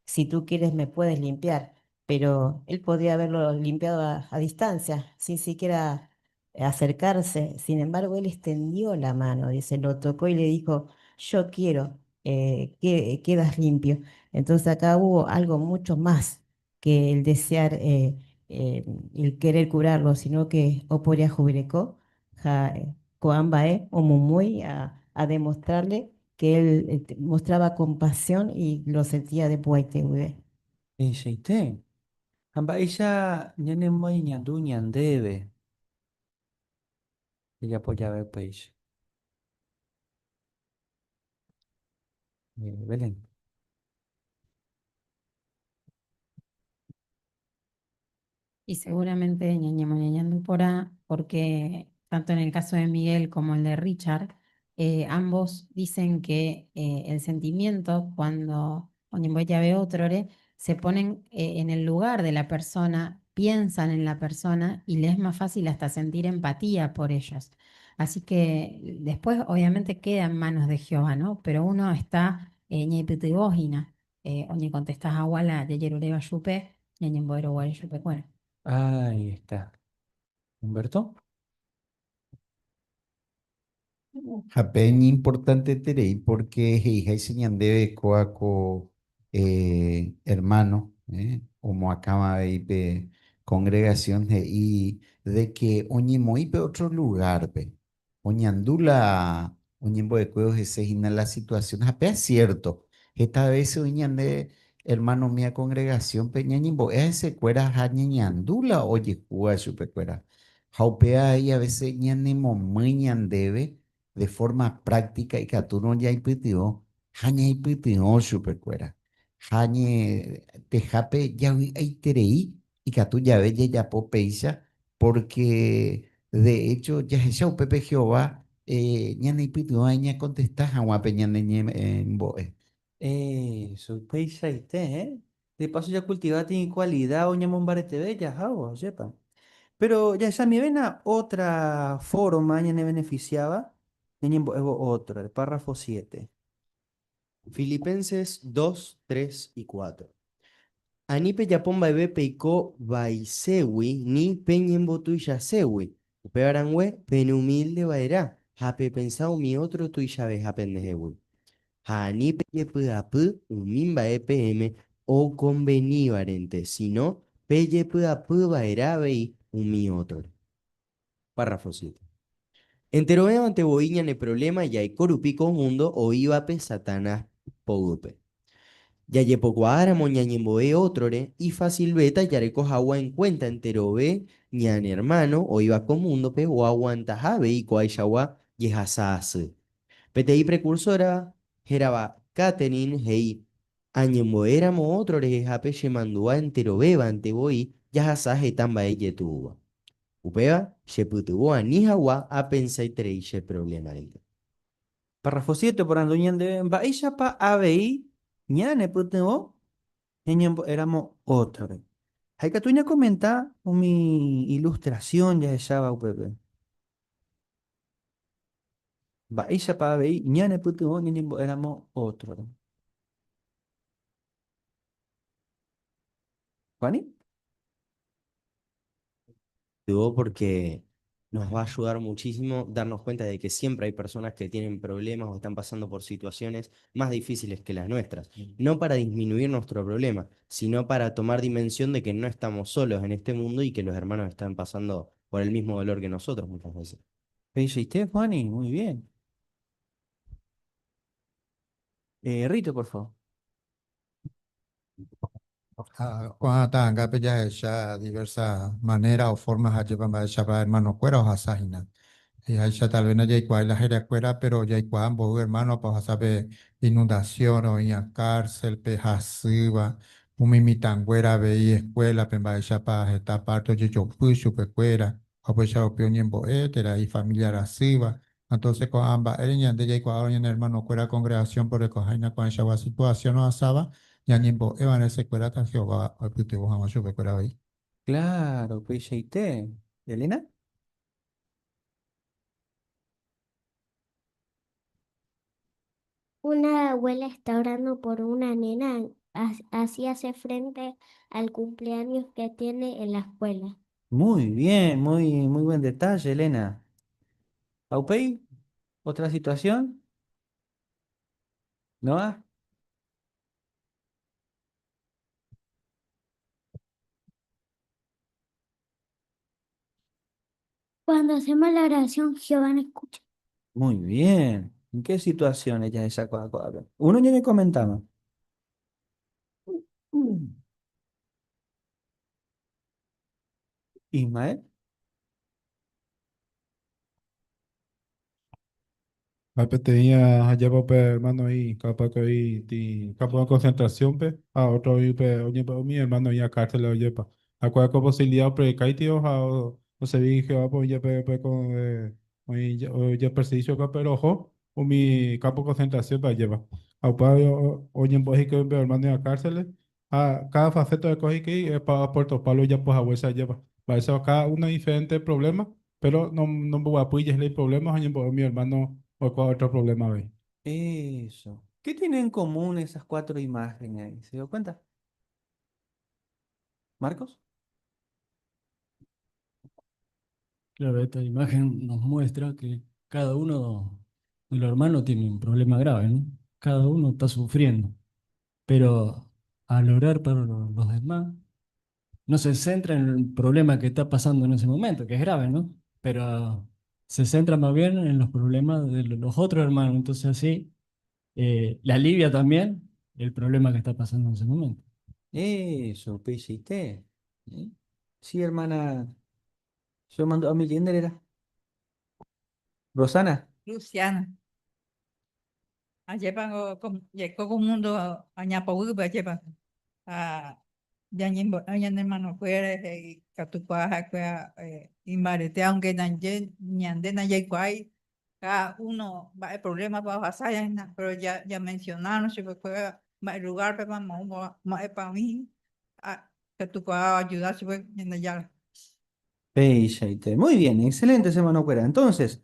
si tú quieres me puedes limpiar, pero él podría haberlo limpiado a distancia, sin siquiera acercarse. Sin embargo, él extendió la mano, dice, lo tocó y le dijo, yo quiero, quedas limpio. Entonces acá hubo algo mucho más que el desear, el querer curarlo, sino que Oporia Jubilecó, Coambae o Mumuy a demostrarle que él mostraba compasión y lo sentía de Puaitehue. Insiste. Hamba ella ñane muy ñandu ñandebe. Ella apoyaba el país. Belén. Y seguramente ñañemo ñañando porá, porque tanto en el caso de Miguel como el de Richard, ambos dicen que el sentimiento, cuando Oñemboya ve otrore, se ponen en el lugar de la persona, piensan en la persona y les es más fácil hasta sentir empatía por ellos. Así que después obviamente queda en manos de Jehová, ¿no? Pero uno está ñepitigógina, oñe contestas a Wala, de Yerureba Yupe, ñañemboero Wala Yupe, bueno. Ahí está. Humberto. Japeñi importante terei porque hija enseñan debe coaco hermano, como acaba de ir congregación y de que oñimoipe otro lugar, pe. Oñandula, oñembo de cuevos ese y la situación, jape es cierto. Esta vez oñande hermano mía congregación peñañimbo, ese cuera jañandula, oye, cuá supe cuera. Jaupea ahí a veces ñanemo debe de forma práctica y que tú no ya impitió, haña impitió supercuera. Hañe te jape ya hay terei y que tú ya ves ya popeisa porque de hecho ya es Pepe Jehová ña ni impitió aña contestar jaguape ña en boe. Su país ahí está, ¿eh? De paso ya cultivaste en cualidad oñamón barete bella, jao, sepa. Pero ya esa mi vena otra forma ñane beneficiaba, ñañembo evo otra, el párrafo 7. Filipenses 2, 3 y 4. Anipe yapón bebé peiko baisewi ni peñembo tuya sewi. Upearangüe pen humilde baerá. Jape pensado mi otro tuya ve japendejewi. Anipe yepuapu umimba EPM o convenibarente. Si no, peyepuapu baerá vei umi otro. Párrafo 7. Enteroe ante boiña ne problema y hay corupico mundo o ibape satanás poupe. Yayepocuara moñañemboe otrore y fácil beta yarecos agua en cuenta enterobe ñan hermano o iba con mundo pe o aguantajabe y coaixagua yehasase. PTI precursora geraba Catherine hei añemboéramo otrore jejape yemandua enterobeba anteboi yahasaje tamba yetuba. Upeba yeputubua ni jawa a pensar treixe problema. Párrafo 7, por ando ñande baisha pa abei, ñane puteo, ñañembo éramos otro. Hay que tú ya comenta mi ilustración ya esa Pepe. Baisha pa abei, ñane puteo, ñañembo éramos otro. ¿Juani? Digo porque nos va a ayudar muchísimo darnos cuenta de que siempre hay personas que tienen problemas o están pasando por situaciones más difíciles que las nuestras. No para disminuir nuestro problema, sino para tomar dimensión de que no estamos solos en este mundo y que los hermanos están pasando por el mismo dolor que nosotros muchas veces. ¿Hiciste, Juani? Muy bien. Rito, por favor. Cuando tanga ya esa diversas maneras o formas a llevar a esa hermano cuera o hasajina. Y ahí ya tal vez no hay cual la jera cuera, pero ya hay cual ambos hermanos pues saber inundación o en cárcel, pejasiva, un mimitangüera ve escuela, pemba esa pa esta parte de yo fui super cuera, o pues ya opinión en boetera y familiar asiva. Entonces con ambas eran de ya hay cual hermano cuera congregación por recoger con esa situación no asaba. Ya ni bo evan ese cuera tan Jehová, o pute vos amo super cuera ahí. Claro, PJT. ¿Elena? Una abuela está orando por una nena, así hace frente al cumpleaños que tiene en la escuela. Muy bien, muy buen detalle, Elena. ¿Aupey? ¿Otra situación? ¿No? Cuando hacemos la oración, Jehová nos escucha. Muy bien. ¿En qué situación ella sacó a cuadro? Uno ya me comentaba. Mm. Ismael. Tenía allá pues, hermano ahí, capaz que ahí, campo de concentración, pe, a otro ahí, pe, oye, pues, mi hermano ahí a cárcel, oye, pa, a cuál posibilidad, pero que hay tío, o se dije, va, pues, ya, con, oye, perseguicio, pero ojo, o mi campo de concentración, para llevar, a pa, oye, pues, que mi hermano ahí a cárcel, a cada faceta de coge que es para Puerto Palo, ya, pues, a huesa lleva, para eso cada uno diferente problema, pero no me voy a apoyar el problema, oye, pues, mi hermano. ¿O cuál otro problema veis? Eso. ¿Qué tienen en común esas cuatro imágenes ahí? ¿Se dio cuenta? ¿Marcos? Claro, esta imagen nos muestra que cada uno de los hermanos tiene un problema grave, ¿no? Cada uno está sufriendo, pero al orar para los demás, no se centra en el problema que está pasando en ese momento, que es grave, ¿no? Pero se centra más bien en los problemas de los otros hermanos, entonces así le alivia también el problema que está pasando en ese momento. Eso, PJT. ¿Eh? Sí, hermana. Yo mando a mi kinder era. Rosana. Luciana. Ayer pango llegó con mundo añapa uba lleva a yañimbo añan hermano fuera y catupaja que imbarete aunque nanje ñande na kwai cada uno va el problema para pasar pero ya mencionaron si fue va el lugar para más para mí que tú puedas ayudar si fue en allá. PJT. Muy bien, excelente, hermano Cuera. Entonces,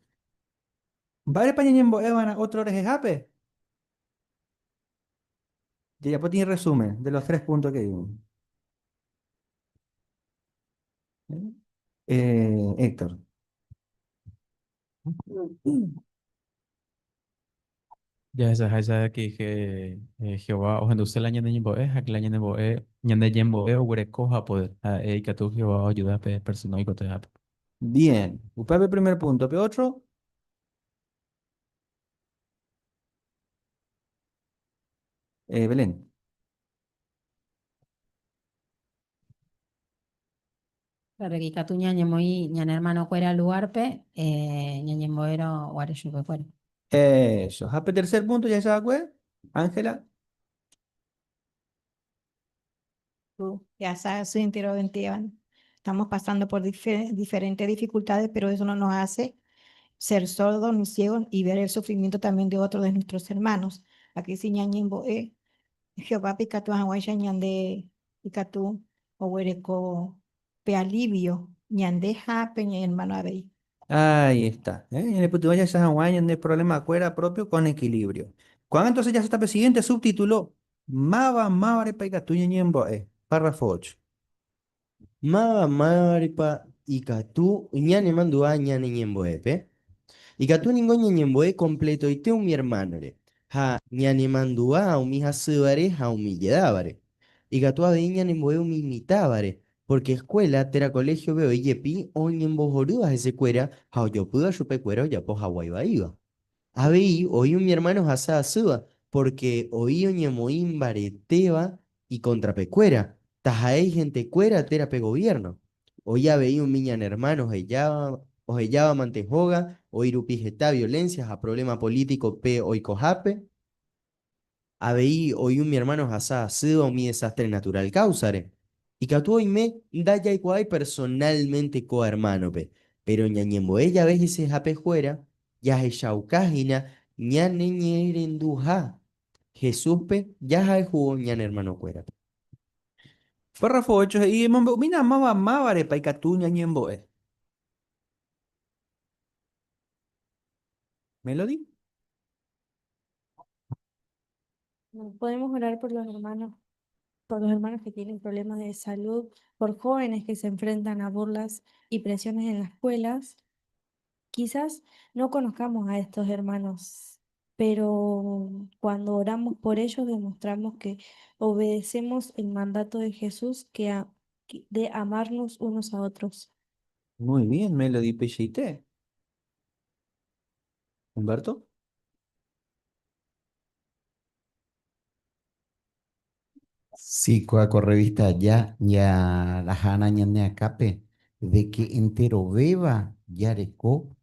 ¿vale paññembo Evan otro orejejape? Ya pues tiene resumen de los 3 puntos que dimos. Héctor. Ya esa aquí que Jehová o enduse la ñande ñembo que la ñande ñembo o gure coja poder que tú Jehová ayuda a persona y cote Bien. Upabe primer punto. P8. Belén. Claro, que catuña ñemoí, ñan hermano cuera lugarpe, ñañemboero guareyupe cuera. Eso. Jape tercer punto, ya sabe, Ángela. Ya sabes, soy entero 21. Estamos pasando por diferentes dificultades, pero eso no nos hace ser sordos ni ciegos y ver el sufrimiento también de otros de nuestros hermanos. Aquí sí ñañimbo Jehová picatu hawaisha ñande picatu owereko pe alivio ñande jape ñe hermano abei. Ahí está. En el punto ya se en el problema cuera propio con equilibrio. Cuando entonces ya se está siguiente subtítulo, Maba Mavare Paigatuña Ñembo, párrafo 8. Maba maripa ikatu ñane mandua ñane ñemboepe. Ikatu ningo ñemboe completo y te un mi hermano re. Ha ñane mandua umi hasubare ha umi yedabare. Ikatu ave ñane mboe umi mitabare. Porque escuela tera colegio veo yepi o ñembojorudas ese cuera ha yo pudo chupe cuera o ya po Hawaii iba. Abei, oí un mi hermano Hasa Suba, porque oí un ñemoín bareteba y contrapecuera. Tajaei gente cuera terape gobierno. Oí abei un miñan hermano ojellaba mantejoga, oirupi gesta violencias a problema político pe oikojape. Abei oí un mi hermano Hasa Suba un mi desastre natural causare. Y catu me da ya igual personalmente co hermano pe. Pero ñañembo ella ve ese jape fuera Yaheshaukáhina, ñane ñerenduja. Jesús pe, yaja jugó ñan hermano cuera. Párrafo 8, y mina mava mavare paikatu ñañembo'e. Melody. Podemos orar por los hermanos que tienen problemas de salud, por jóvenes que se enfrentan a burlas y presiones en las escuelas. Quizás no conozcamos a estos hermanos, pero cuando oramos por ellos demostramos que obedecemos el mandato de Jesús de amarnos unos a otros. Muy bien, Melody Pellité. Humberto. Sí, Coaco revista ya la Hana ñane acape de que entero beba ya reco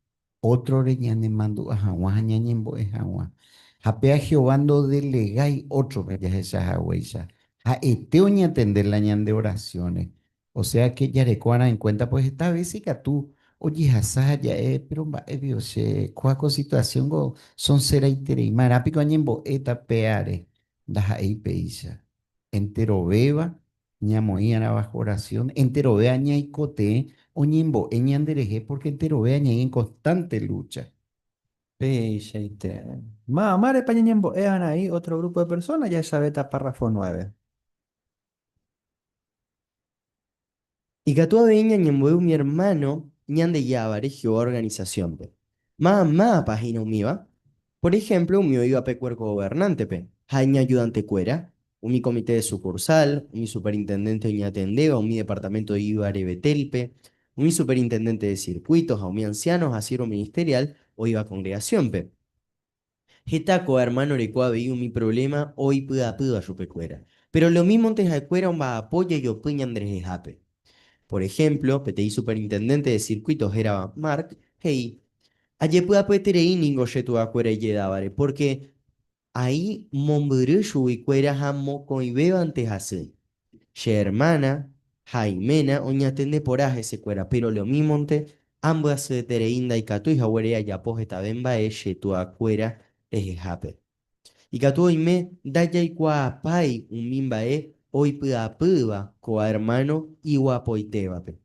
otro re ñane mando a Hawa ñañembo es Hawa. Japea Jehovando delegay otro re ya esa Hawaisa. A eteo ña atender la ñan de oraciones. O sea que ya recuara en cuenta pues esta vez sí que tú oye hasaya ya pero va Dios Coaco situación go son sera itere y marapico ñembo eta peare da ahí peisa entero beba, ñamo iana bajo oración, entero bea ña icote, oñimbo, eñandereje, porque entero bea ña en constante lucha. Pellité. Mare pañañembo'e ahí, otro grupo de personas, ya esa beta párrafo 9. Y Catuá veña ñembueu mi hermano, ñande yabare Jehová organización, pe. Más página umiva. Por ejemplo, un iba pe cuerpo gobernante, pe. Jaña ayudante cuera, un mi comité de sucursal, un mi superintendente de Ñatendeva, un mi departamento de Ibare Betelpe, un mi superintendente de circuitos, a un mi ancianos, así ministerial, o iba congregación, pe. Jetaco, hermano, recua veía mi problema, hoy puda yo pecuera. Pero lo mismo antes de cuera un va apoya y opiña Andrés de Jape. Por ejemplo, PTI superintendente de circuitos era Mark, hey, ayer pueda puede ningo yetu acuera y yedavare, porque ahí mombrushu y cuera jamo con ibeba antes hace. Ye hermana, Jaimena, oñatende por aje se cuera, pero lo mismo ante ambas se tereinda y catu y jaguarea ya poje tabemba e yetu acuera es jape. Y catu y me daya y cua pai un mimba hoy puda puba coa hermano y guapoitebape.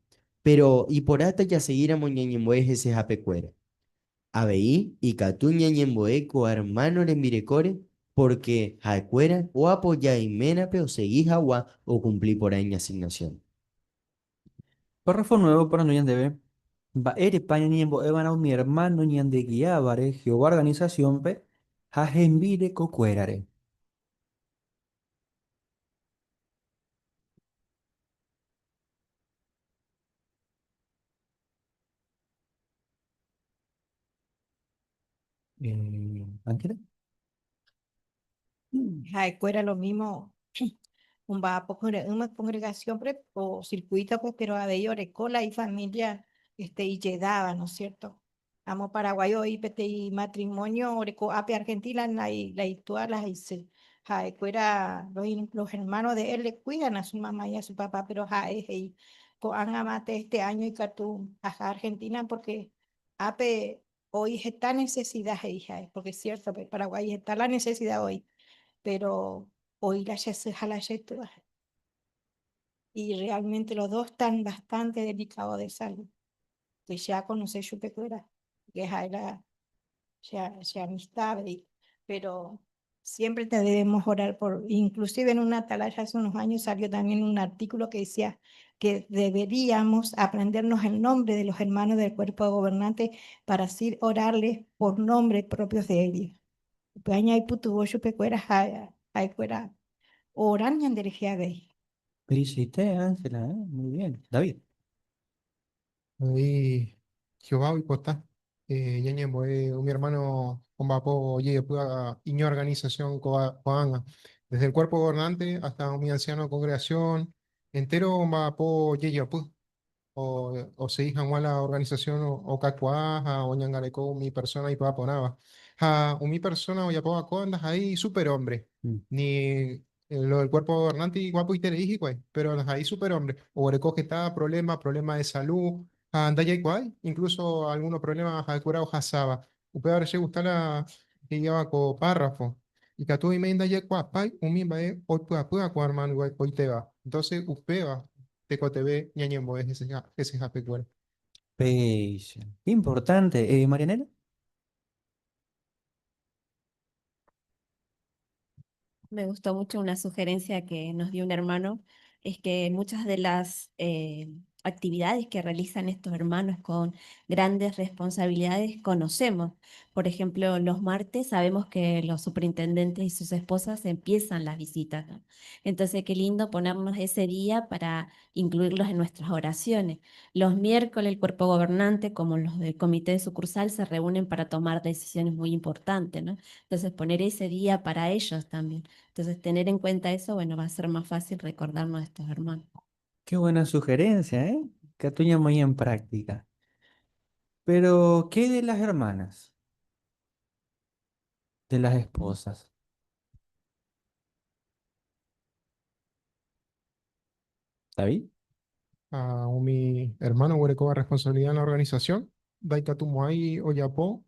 Pero, y por hasta ya seguiramos ñañemboe ese japecuera. Abeí y catu ñañemboe coa hermano le mirecore, porque jacuera o apoya y menape o seguí jagua o cumplí por ahí mi asignación. Párrafo nuevo para no debe. Va ere pañañembo'e van a mi hermano ñande guiabare, Jehová organización, pe. Jajembire cocuerare. Ángela. Era lo mismo, va a una congregación o circuito, pues, pero a de cola y familia, y llegaba, ¿no es cierto? Amo paraguayo y pete y matrimonio, oreco ape Argentina, la historia, la hice. Fuera, los hermanos de él le cuidan a su mamá y a su papá, pero y han amate este año y catú a Argentina porque ape hoy está necesidad, hija, porque es cierto, pues, Paraguay está la necesidad hoy, pero hoy la se jala todas y realmente los dos están bastante delicados de salud. Que ya conoce su pecuera, que es la ya amistad, pero siempre te debemos orar por, inclusive en una atalaya hace unos años salió también un artículo que decía que deberíamos aprendernos el nombre de los hermanos del cuerpo gobernante para así orarles por nombres propios de ellos. Peña y putu su pecuera hay cuera oran y anderejea gay. Felicité, Ángela, muy bien. David. Ahí, Jehová y Costá, ñañembo'e, mi hermano, con vapo, oye, pueda, iño organización coanga, desde el cuerpo gobernante hasta mi anciano de congregación, entero, vapo, oye, o se hija la organización o cacuaja o ñangareco mi persona y toda ponaba. Mi persona o ya poca condas ahí superhombre. Ni lo del cuerpo gobernante y guapo y tereji, pues, pero las ahí superhombre. O recoge está problema de salud, anda ya igual, incluso algunos problemas de cura o jasaba. Usted ahora se gusta la que lleva con párrafo. y que tú me ya cuapai, un mi bae, hoy pueda cuarman, hoy te va. Entonces, upeba, te cotebe, ñañembo, ese jape cuero. Bella. Qué importante. Marianela. Me gustó mucho una sugerencia que nos dio un hermano, es que muchas de las actividades que realizan estos hermanos con grandes responsabilidades conocemos. Por ejemplo, los martes sabemos que los superintendentes y sus esposas empiezan las visitas, ¿no? Entonces, qué lindo ponernos ese día para incluirlos en nuestras oraciones. Los miércoles el cuerpo gobernante, como los del comité de sucursal, se reúnen para tomar decisiones muy importantes, ¿no? Entonces, poner ese día para ellos también. Entonces, tener en cuenta eso, bueno, va a ser más fácil recordarnos de estos hermanos. Qué buena sugerencia, ¿eh? Catuña muy en práctica. Pero, ¿qué de las hermanas? De las esposas. ¿David? A mi hermano Huerecoba responsabilidad en la organización, Daikatumoai Oyapo,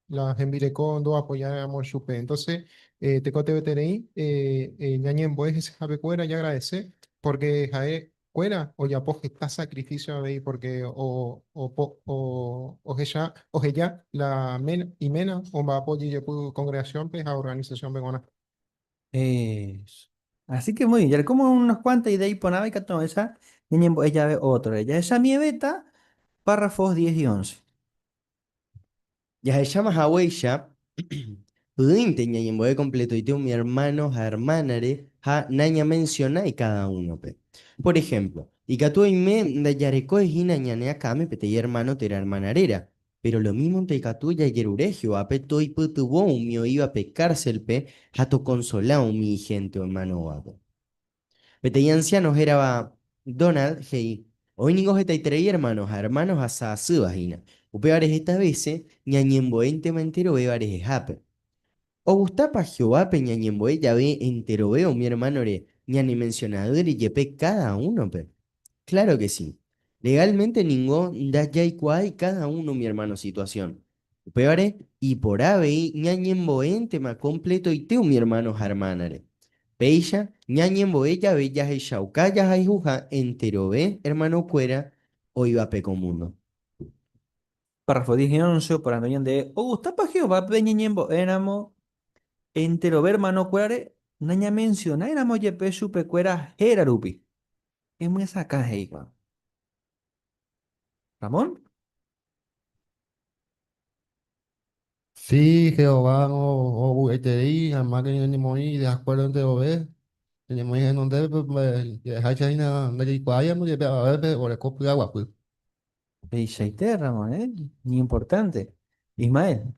las envirecó do apoyamos chupe. Entonces, Tecote BTRI, ñañembo es ese jabe cuera y agradecer, porque jae cuera Oyapo que está sacrificio a ver, porque o ella la men y mena, o va apoyo y congregación, pues a organización vegana. Eso. Así que muy bien, ya como unos cuantos y de ahí ponaba y cató esa, ñañembo, ella ve otro. Ella esa mi beta, párrafos 10 y 11. Ya se llama Hawaiya, Pudinte ñañemboe completo y tengo mi hermano, a hermanare, ha naña menciona y cada uno, pe. Por ejemplo, y que y me da yareco es ina ñane acá me pete y hermano te era hermanarera. Pero lo mismo te catu ya yeruregio, a peto y putuvo un mio iba a pecársel pe, jato consolao mi gente o hermano guapo. Pete y ancianos era Donald, hey, hoy ningo jeta y traí hermanos, a hermanos a sa su vagina. Upeares esta veces, ñañemboente me entero bebares jape. Ogustapa Jehová Peñañemboe ve entero veo mi hermano re ñani mencionador y yepe cada uno, pe. Claro que sí. Legalmente ningún da ya y cuay cada uno mi hermano situación. Peore y por ave ñañemboe en tema completo y teu mi hermano hermanare. Peilla ñañemboe ya ve ya he shaucaya hay juja entero ve hermano cuera o iba pe mundo. Párrafo 10 y 11, por Antoñán de Ogustapa Jehová Peñañembo éramos entero ver mano cuare, naña menciona éramos yepe supe cuera herarupi. Es muy saca heiva. ¿Ramón? Sí, Jehová, o ETI, además que tenemos ahí de acuerdo entre obed, tenemos ahí en donde, pues, dejar ahí na de cuaya, pues, a ver, o le copia agua, pues. Beishaite, Ramón, ¿eh? Muy importante. Ismael.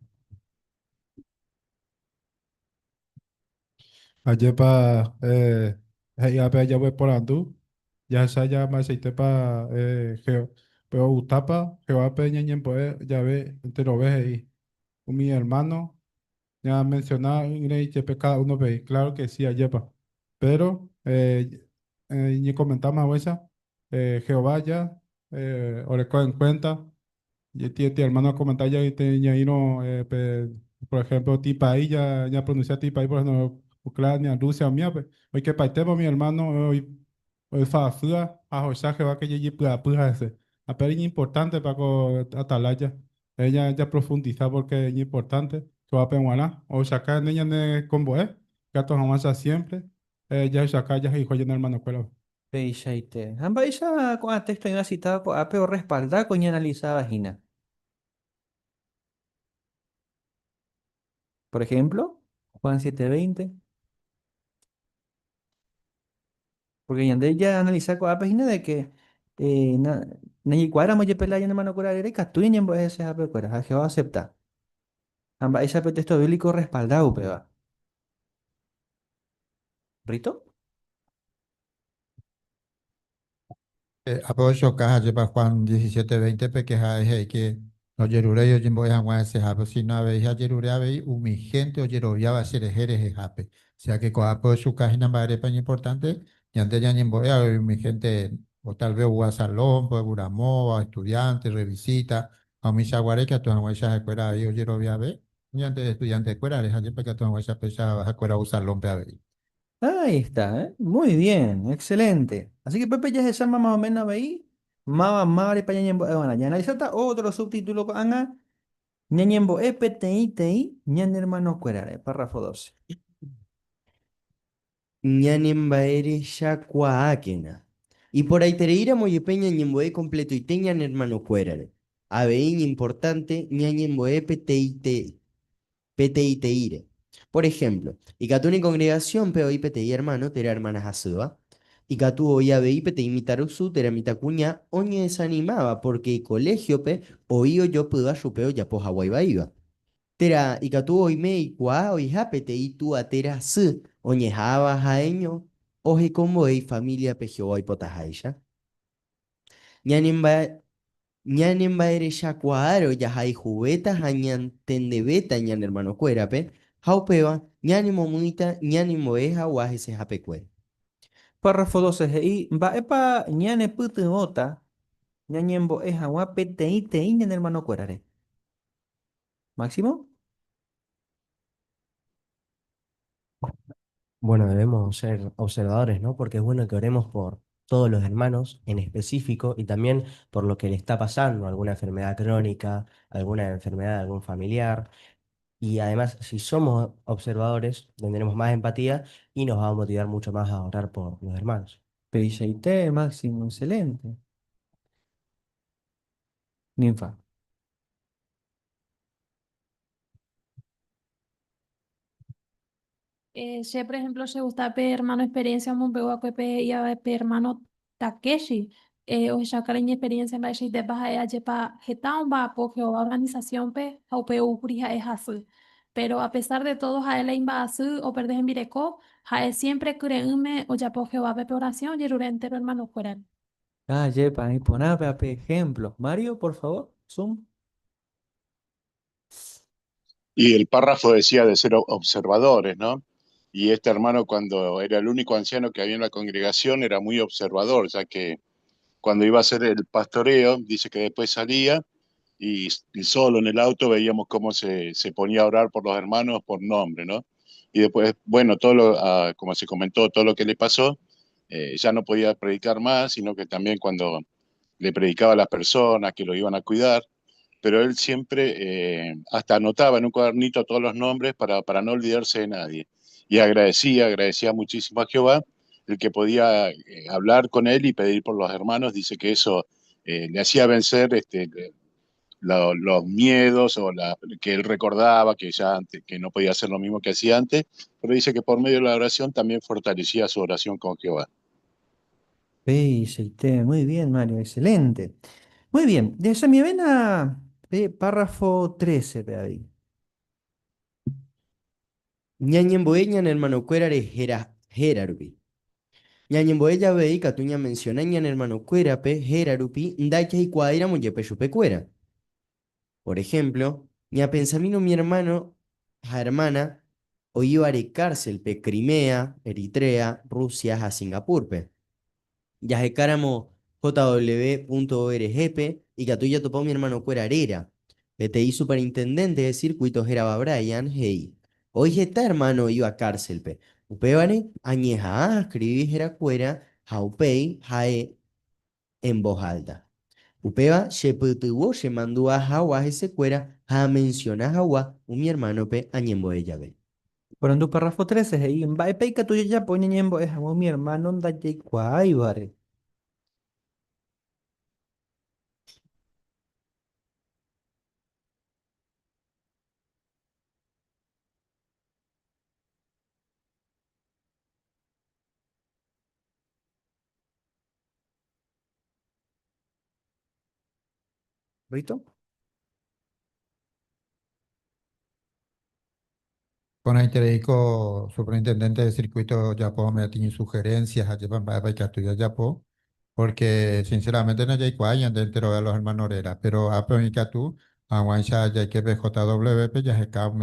Ayer para, ya pe allá voy por andú, ya se me aceite para, pero Utapa, Jehová Peña, ya ve, entero ve ahí. Mi hermano, ya mencionaba, y que cada uno ve, claro que sí, ayer pa. Pero, ni comentamos esa, Jehová ya, Oreco en cuenta. Y ti hermano comentario y te no por ejemplo tipa ahí ya pronuncia tipa ahí por ejemplo Ucrania Rusia mía pues hoy que paitemo mi hermano hoy fa fua a José que va que llegue puja ese a pero es importante para atalaya ella ya profundiza porque es importante que va a penguana o sacar niña de combo gato jamás siempre ya sacar ya hijo ya hermano cuelo. Beishaite. Ambaisha con texto y una citada con apeo respaldada con analizada vagina. Por ejemplo, Juan 7:20. Porque yandé ya analizar con la página de que na ni cuadra mo pelaya en mano cura derecha, tú en ese apeo cuera, a Jehová acepta. Ambaisha texto bíblico respaldado, peba. ¿Rito? Aprovecho caja lleva Juan 17:20 porque es que los yerure yo jimbo ya Juan ese jape si no habéis a yerure habéis mi gente o yerovia va a ser ejeres jape o sea que con aprovecho caja en madre paño importante y antes ya jimbo ya mi gente o tal vez a salón pues buramo a estudiantes revisita a mis aguares que a tu aguas escuela ahí o yerovia ve Y antes de estudiante de cuera, deja que tu agua esa pesa vas a cuera usar lompe a ver. Ahí está, ¿eh? Muy bien, excelente. Así que Pepe ya se llama más o menos ahí. Mama mare pa ñañembo bueno, ya analizata otro subtítulo anga ñañembo EPTI ñan hermano cuerare, párrafo 12. Ñanembaere Shakuaakena. Y por ahí tereira moyepeña ñemboe completo y teñan hermano cuérare. Aveín importante ñañemboe PTITIRE. Por ejemplo, y catuni congregación peo IPTI hermano tera hermanas asúa. Y catu hoy aveí PTI mitarusu tera mitacuña oñe desanimaba porque el colegio pe oío yo pudo ayupeo ya poja guaybaiba. Tera ikatu oime ikua oihapete itu atera su oñejaba jaeño oje como ei familia pejio potajaisha. Ñanemba ñanemba ere shakuaro ya hai jubeta hañan tendebeta ñan hermano cuerape jaupeba ñanimo muita ñanimo eja guaje se japecue. Párrafo 12 y va epa ñane putu ota ñañembo eja gua PTI ñan hermano cuerare. Máximo. Bueno, debemos ser observadores, ¿no? Porque es bueno que oremos por todos los hermanos en específico y también por lo que le está pasando, alguna enfermedad crónica, alguna enfermedad de algún familiar. Y además, si somos observadores, tendremos más empatía y nos va a motivar mucho más a orar por los hermanos. PIT, Máximo, excelente. Ninfa. Se, por ejemplo, se gusta pe hermano experiencia mun pego a pe y a pe hermano Takeshi. O ya cariño experiencia en baixo de baja ya jepa jetaun ba porque organización pe au pe ukurija es así. Pero a pesar de todo, a él imba así o perder en vireco, a él siempre creenme o ya porque va pe oración y el entero hermano fuera. Ah, yepa, y poná ejemplo. Mario, por favor, zoom. Y el párrafo decía de ser observadores, ¿no? Y este hermano, cuando era el único anciano que había en la congregación, era muy observador, ya que cuando iba a hacer el pastoreo, dice que después salía y solo en el auto veíamos cómo se ponía a orar por los hermanos por nombre, ¿no? Y después, bueno, como se comentó, todo lo que le pasó, ya no podía predicar más, sino que también cuando le predicaba a las personas que lo iban a cuidar, pero él siempre hasta anotaba en un cuadernito todos los nombres para no olvidarse de nadie. Y agradecía muchísimo a Jehová el que podía hablar con él y pedir por los hermanos. Dice que eso le hacía vencer los miedos que él recordaba, que ya antes, que no podía hacer lo mismo que hacía antes, pero dice que por medio de la oración también fortalecía su oración con Jehová. PIT, muy bien, Mario, excelente. Muy bien, de mi vena, párrafo 13, pe ahí. Ñañemboe ñan hermano cuérare herarupi. Ñañemboe ya veí catuña menciona ñan hermano cuérape herarupi ndacha y cuadra moyepe chupe cuera. Por ejemplo, ña pensamino mi hermano, ja hermana, o iba a cárcel pe Crimea, Eritrea, Rusia, a Singapur pe. Ya je cáramo jw.org pe y catuya topó mi hermano cuera arera. PTI superintendente de circuitos era Brian, hey. Hoy está hermano iba a cárcel pe. Upebane, añeja, escribí era cuera, jaupei, jae, en voz alta. Upeba, sheputuwo, she mandó a Hawa ese cuera, a menciona Hawa, un mi hermano pe, añembo ella ve. Por en tu párrafo 13, ahí, en Baepeika tuyo ya pone ñembo, es mi hermano, da ya cuay, vare. ¿Rito? Con el Tereico, superintendente de circuito Yapo, me tiene sugerencias a llevar para que estudiar Yapo, porque sinceramente no hay cuayan dentro de los hermanos Herrera, pero a provincia tú, a Guancha ya que BJW, pues ya se cae un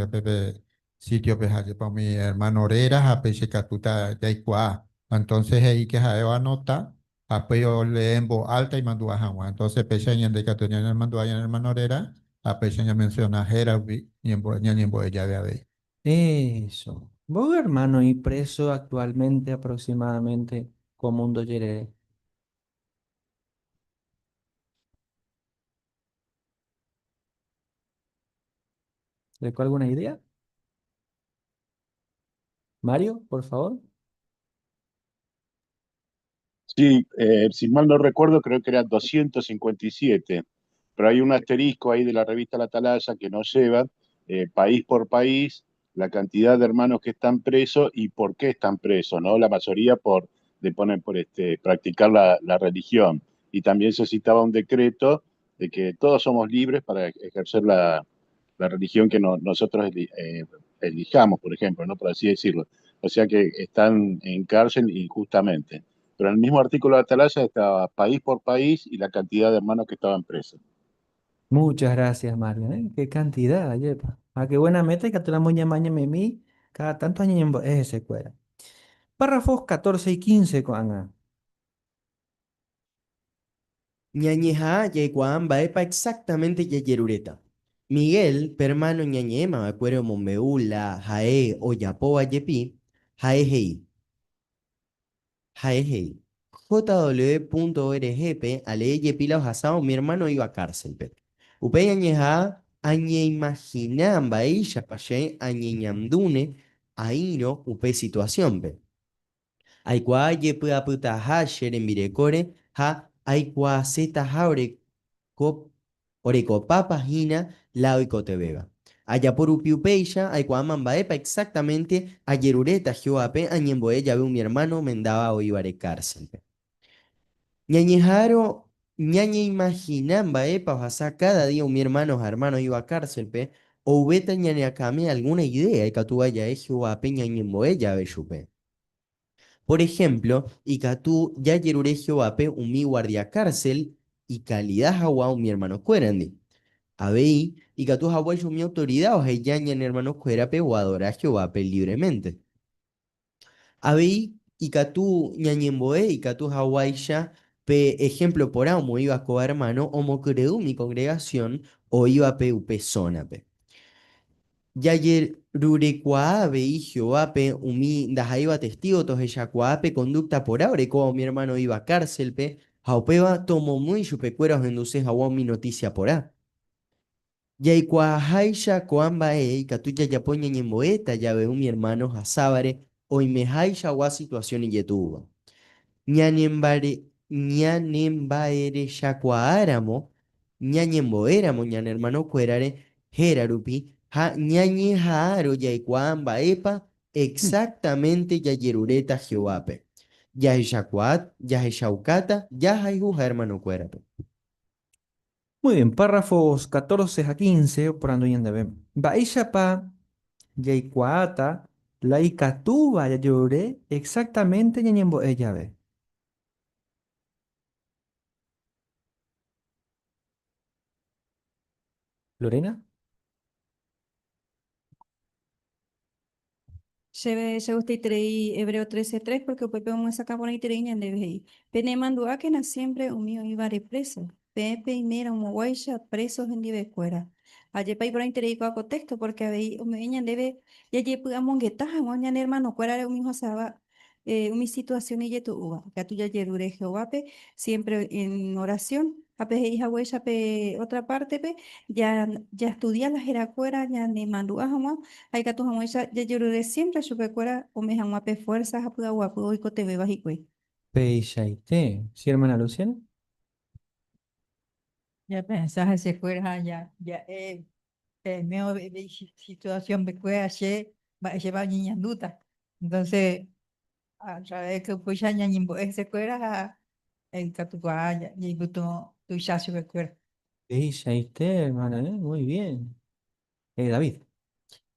sitio, pues allí para mi hermano Herrera, a peche que tú ya hay cuá. Entonces ahí que jaeo anota, a yo le en voz alta y mando a Juan. Entonces peche en de que tú ya mando a hermano Herrera, a pesar ya menciona Jera, ñembo ella de ahí. Eso. Vos, hermano, y preso actualmente aproximadamente como un doyere. ¿Le cual alguna idea? Mario, por favor. Sí, si mal no recuerdo, creo que era 257, pero hay un asterisco ahí de la revista La Atalaya que nos lleva país por país la cantidad de hermanos que están presos y por qué están presos, ¿no? La mayoría por practicar la religión. Y también se citaba un decreto de que todos somos libres para ejercer la religión que nosotros elijamos, por ejemplo, ¿no? Por así decirlo. O sea que están en cárcel injustamente. Pero en el mismo artículo de Atalaya estaba país por país y la cantidad de hermanos que estaban presos. Muchas gracias, Mario. ¿Eh? Qué cantidad, yepa. Ah, qué buena meta y que te la moña maña memi. Cada tanto años en ese cuera. Párrafos 14 y 15, Juana. Ñañeja yaikuan baepa exactamente yayerureta. Miguel, permano ñañema, acuero mombeula, jae o yapoa yepi, jae hei, jae hei. JW.org, ale yepila ojasao, mi hermano iba a cárcel, pe. Upe ñañeja, añe imaginan baisha pache, añe ñamdune, aino, upe situación, pe. Aikwa yepu aputa ha shere mirecore, ha aikwa zeta ha Orecopapa Hina, Lao y Cotebeba. Ayaporu Piupeisha, Aikuamambaepa, exactamente, Ayerureta, Joape, Añemboe, ya veo mi hermano, Mendaba o Ibare cárcel. Ñañejaro, ñañe imaginamba, ojasa, cada día mi hermano, hermano iba a cárcel, pe, o ubeta ñañacame alguna idea, y catuaya, Joape, ñañemboe, ya ve chupe. Por ejemplo, Icatú ya yeruregio ape umi guardia cárcel y calidad agua mi hermano cuerandi. Abei, Icatú hawaii mi autoridad o heyaña en hermano cuerape o adoragio ape libremente. Abei, Icatú ñañemboe, Icatú hawaii ya pe ejemplo por amo iba co hermano, homo creu mi congregación o iba pe upe pe. Yayer rurecuaabe y Jehoape, umi dajaiba testigo tos eyacuaape conducta por abre como mi hermano iba a cárcel pe, jaupeba tomo muy chupecueros enduces a mi noticia por a. Yaikuajaisha coamba y catuya yapoña ñemboeta ya veo mi hermano jasábare, hoy me jaisha wa situación y yetuba. Ñanembaere shakuaáramo, ñañemboéramo, ñan hermano cuerare, jerarupi, ha ñañe haaro yaikuamba epa, exactamente yayerureta Jehoape. Yahishakuat, yahishaukata, yahaihuja hermano cuerape. Muy bien, párrafos 14 a 15, por ando de Baishapa, Yaikuata, la Icatuba, ya lloré, exactamente ñañembo ella ve. Lorena. Se gusta y Hebreo 13:3 porque pues podemos sacar por ahí en de Pene mandua que na siempre un mío iba de preso. Pepe y mera un guaysha presos en dive cuera. Ayer pa por ahí a contexto porque había un meña debe ya lle pugamos guetaja moña hermano cuera de un hijo saba mi situación y tu uva. Que tú ya dure Jehová pe siempre en oración. A pe hija guaysha pe otra parte pe ya estudia la jeracuera ya ne mandua jamás hay que tu jamoisa ya lloré siempre su pecuera o me jamás pe fuerzas a puga guapo y cote bebas y cue. Peisaite. ¿Sí, hermana Luciana? Ya pensás se fuera ya meo situación me puede hacer va niña duda. Entonces, a través que pues ya ñimbo ese fuera el catuaya y buto tu ya se fuera. Peisaite, hermana, ¿eh? Muy bien. David.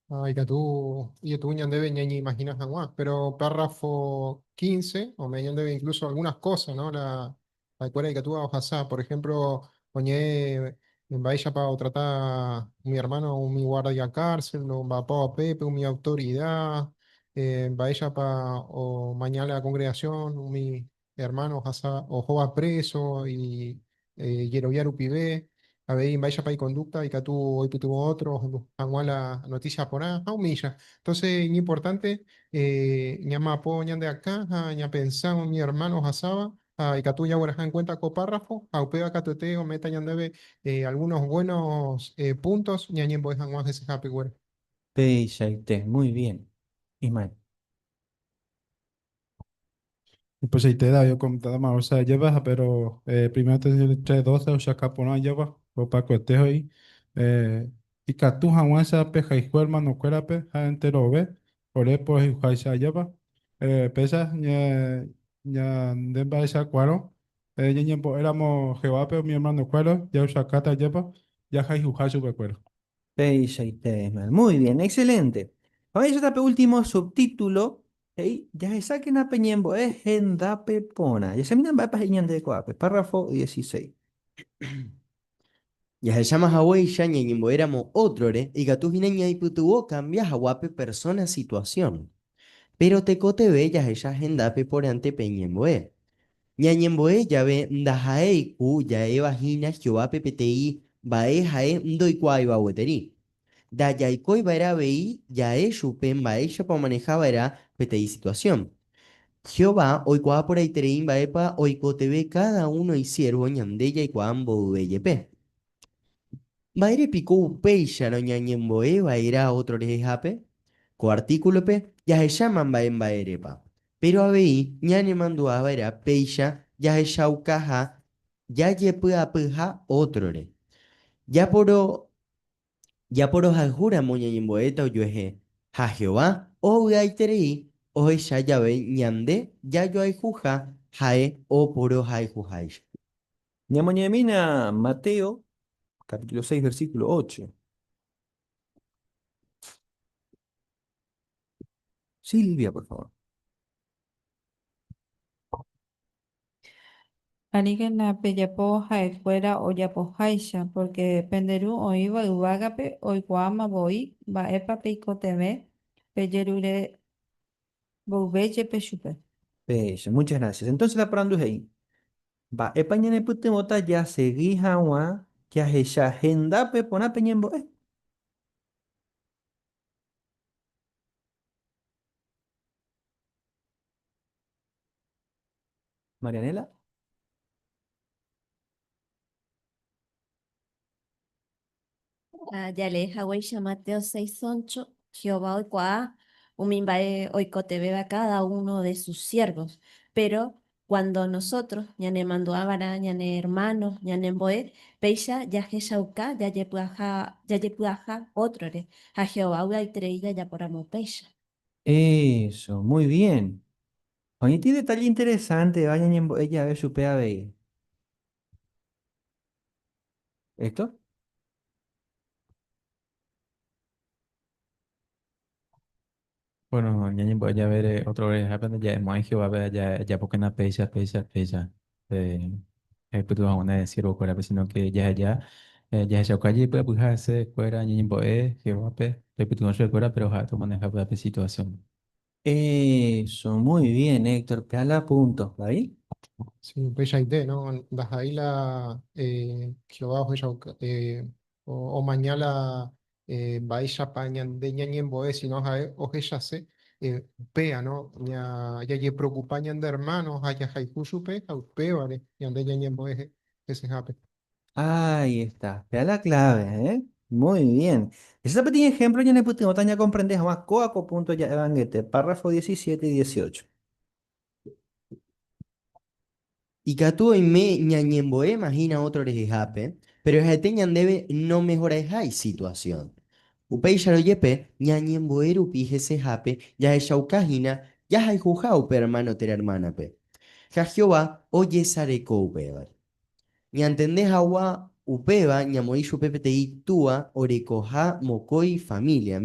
Ay, que tú, y tú debe ñañi imaginas agua, pero párrafo 15, o me debe incluso algunas cosas, ¿no? La escuela que tú hojasá, por ejemplo, oñé, en Bahía para tratar mi hermano, mi guardia cárcel, no va a Pepe, mi autoridad, en Bahía para, o mañana la congregación, mi hermano hojasá, o joa preso, y Yeroviaru Pibé. a ver, vaya para conducta y que tú hoy tú tuvo otro, aguan la noticia por ahí, a humilla. Entonces, es importante, ñama apo ñan de acá, ña pensamos mi hermano Hasaba, y que tú ya guardas en cuenta copárrafo, a upea catoteo, meta ñan debe algunos buenos puntos, ñañen boy hanguas ese happy word. Peishaite, muy bien. Ismael. Y pues ahí te da, yo comentaba más, o sea, llevas, pero primero te dice 3:12, o sea, capona lleva, o para cotejo ahí. Y que tú jamás esa peja y cuerma no cuera pe, a entero ve, por ahí pues y se lleva. Pesa, ya de va esa cuaro, ya éramos Jehová, pero mi hermano cuero, ya usa cata lleva, ya hay jujá sube cuero. Peishaite, Ismael. Muy bien, excelente. Ahora ya está último subtítulo. Ya se saquen a Peñembo, es Gendape Pona. Ya se miran va para de Coape, párrafo 16. Ya se llama Hawái ya ñañimbo éramos otrore y gatú ña y putuvo cambia Hawape persona situación. Pero te cote ve ya ella gendape por ante peñemboe. Ñañemboe ya ve ndajae ku ya e vagina Jehová PPTI bae jae ndoi kwai baueteri. Da ya y koi era vei ya e chupen bae ya pa manejaba era PTI situación. Jehová hoy kwa por ahí terein baepa hoy cote ve cada uno y siervo ñandella y cuambo BYP. Baire pico upeya no ñañemboe baira otro lejape. Co artículo pe ya se llaman baen baerepa. Pero abei ñane mandua baira peya ya se shaukaja ya ye pua puja otro re. Ya poro ya poro jajura mo ñañemboeta o yoeje. Ja Jehová o gaiterei o ya ya ve ñande ya yo hay juja jae o poro jai jujai. Ñamoñemina, Mateo, capítulo 6, versículo 8. Silvia, por favor. Anigen na peyapo escuela o yapo haisha, porque penderu o iba uwagape o iguama boi, ba epa peiko tv, peyerure boubeche peshupe. Peya, muchas gracias. Entonces la parando es ahí. Va, epañene putemota ya seguí hawa, ya hecha Gendape Pona Peñembo. Marianela. Ya le Hawái Mateo 6:8, Jehová hoy cuá, umimbae oikote beba cada uno de sus siervos. Pero cuando nosotros, ñane manduábara, ñane hermanos, ñane boe, peisha, ya jeshauka, ya yepuaja, otro re, a Jehová uy treida ya por amo peisha. Eso, muy bien. Oye, tiene detalle interesante, vayan en ella a ver su PABI. ¿Esto? Bueno, ñaño voy a ver otro vez, apenas ya hemos va a ver ya porque na pesa, pues vamos a decir o fuera, sino que ya se calle puede pujarse fuera, ñaño que va a pe, repito no se fuera, pero ja, tú manejas la situación. Eso, muy bien, Héctor. Pala punto. ¿Ahí? Sí, pues ya ide, ¿no? Das ahí la Jehová o mañana Baisha pañan de ñañen boe, si no o ya se pea, ¿no? Ya ye preocupañan de hermanos, haya haiku supe, au pe, vale, ya de ñañen boe ese jape. Ahí está. Vea la clave, ¿eh? Muy bien. Ese pequeño ejemplo ya en el puto ya comprendes más coaco punto ya evanguete, párrafo 17 y 18. Y Catu y me ñañemboe imagina otro rejejape, pero jateñan debe no mejorar hay situación. Upei ya lo yepe, ñañemboe rupi ese jape, ya es shaukajina, ya hay jujau pe hermano ter hermana pe. Ja Jehová, oye sareko upeba. Ña entendés agua upeba, ñamoi pepe te tua, orekoja mokoi familia.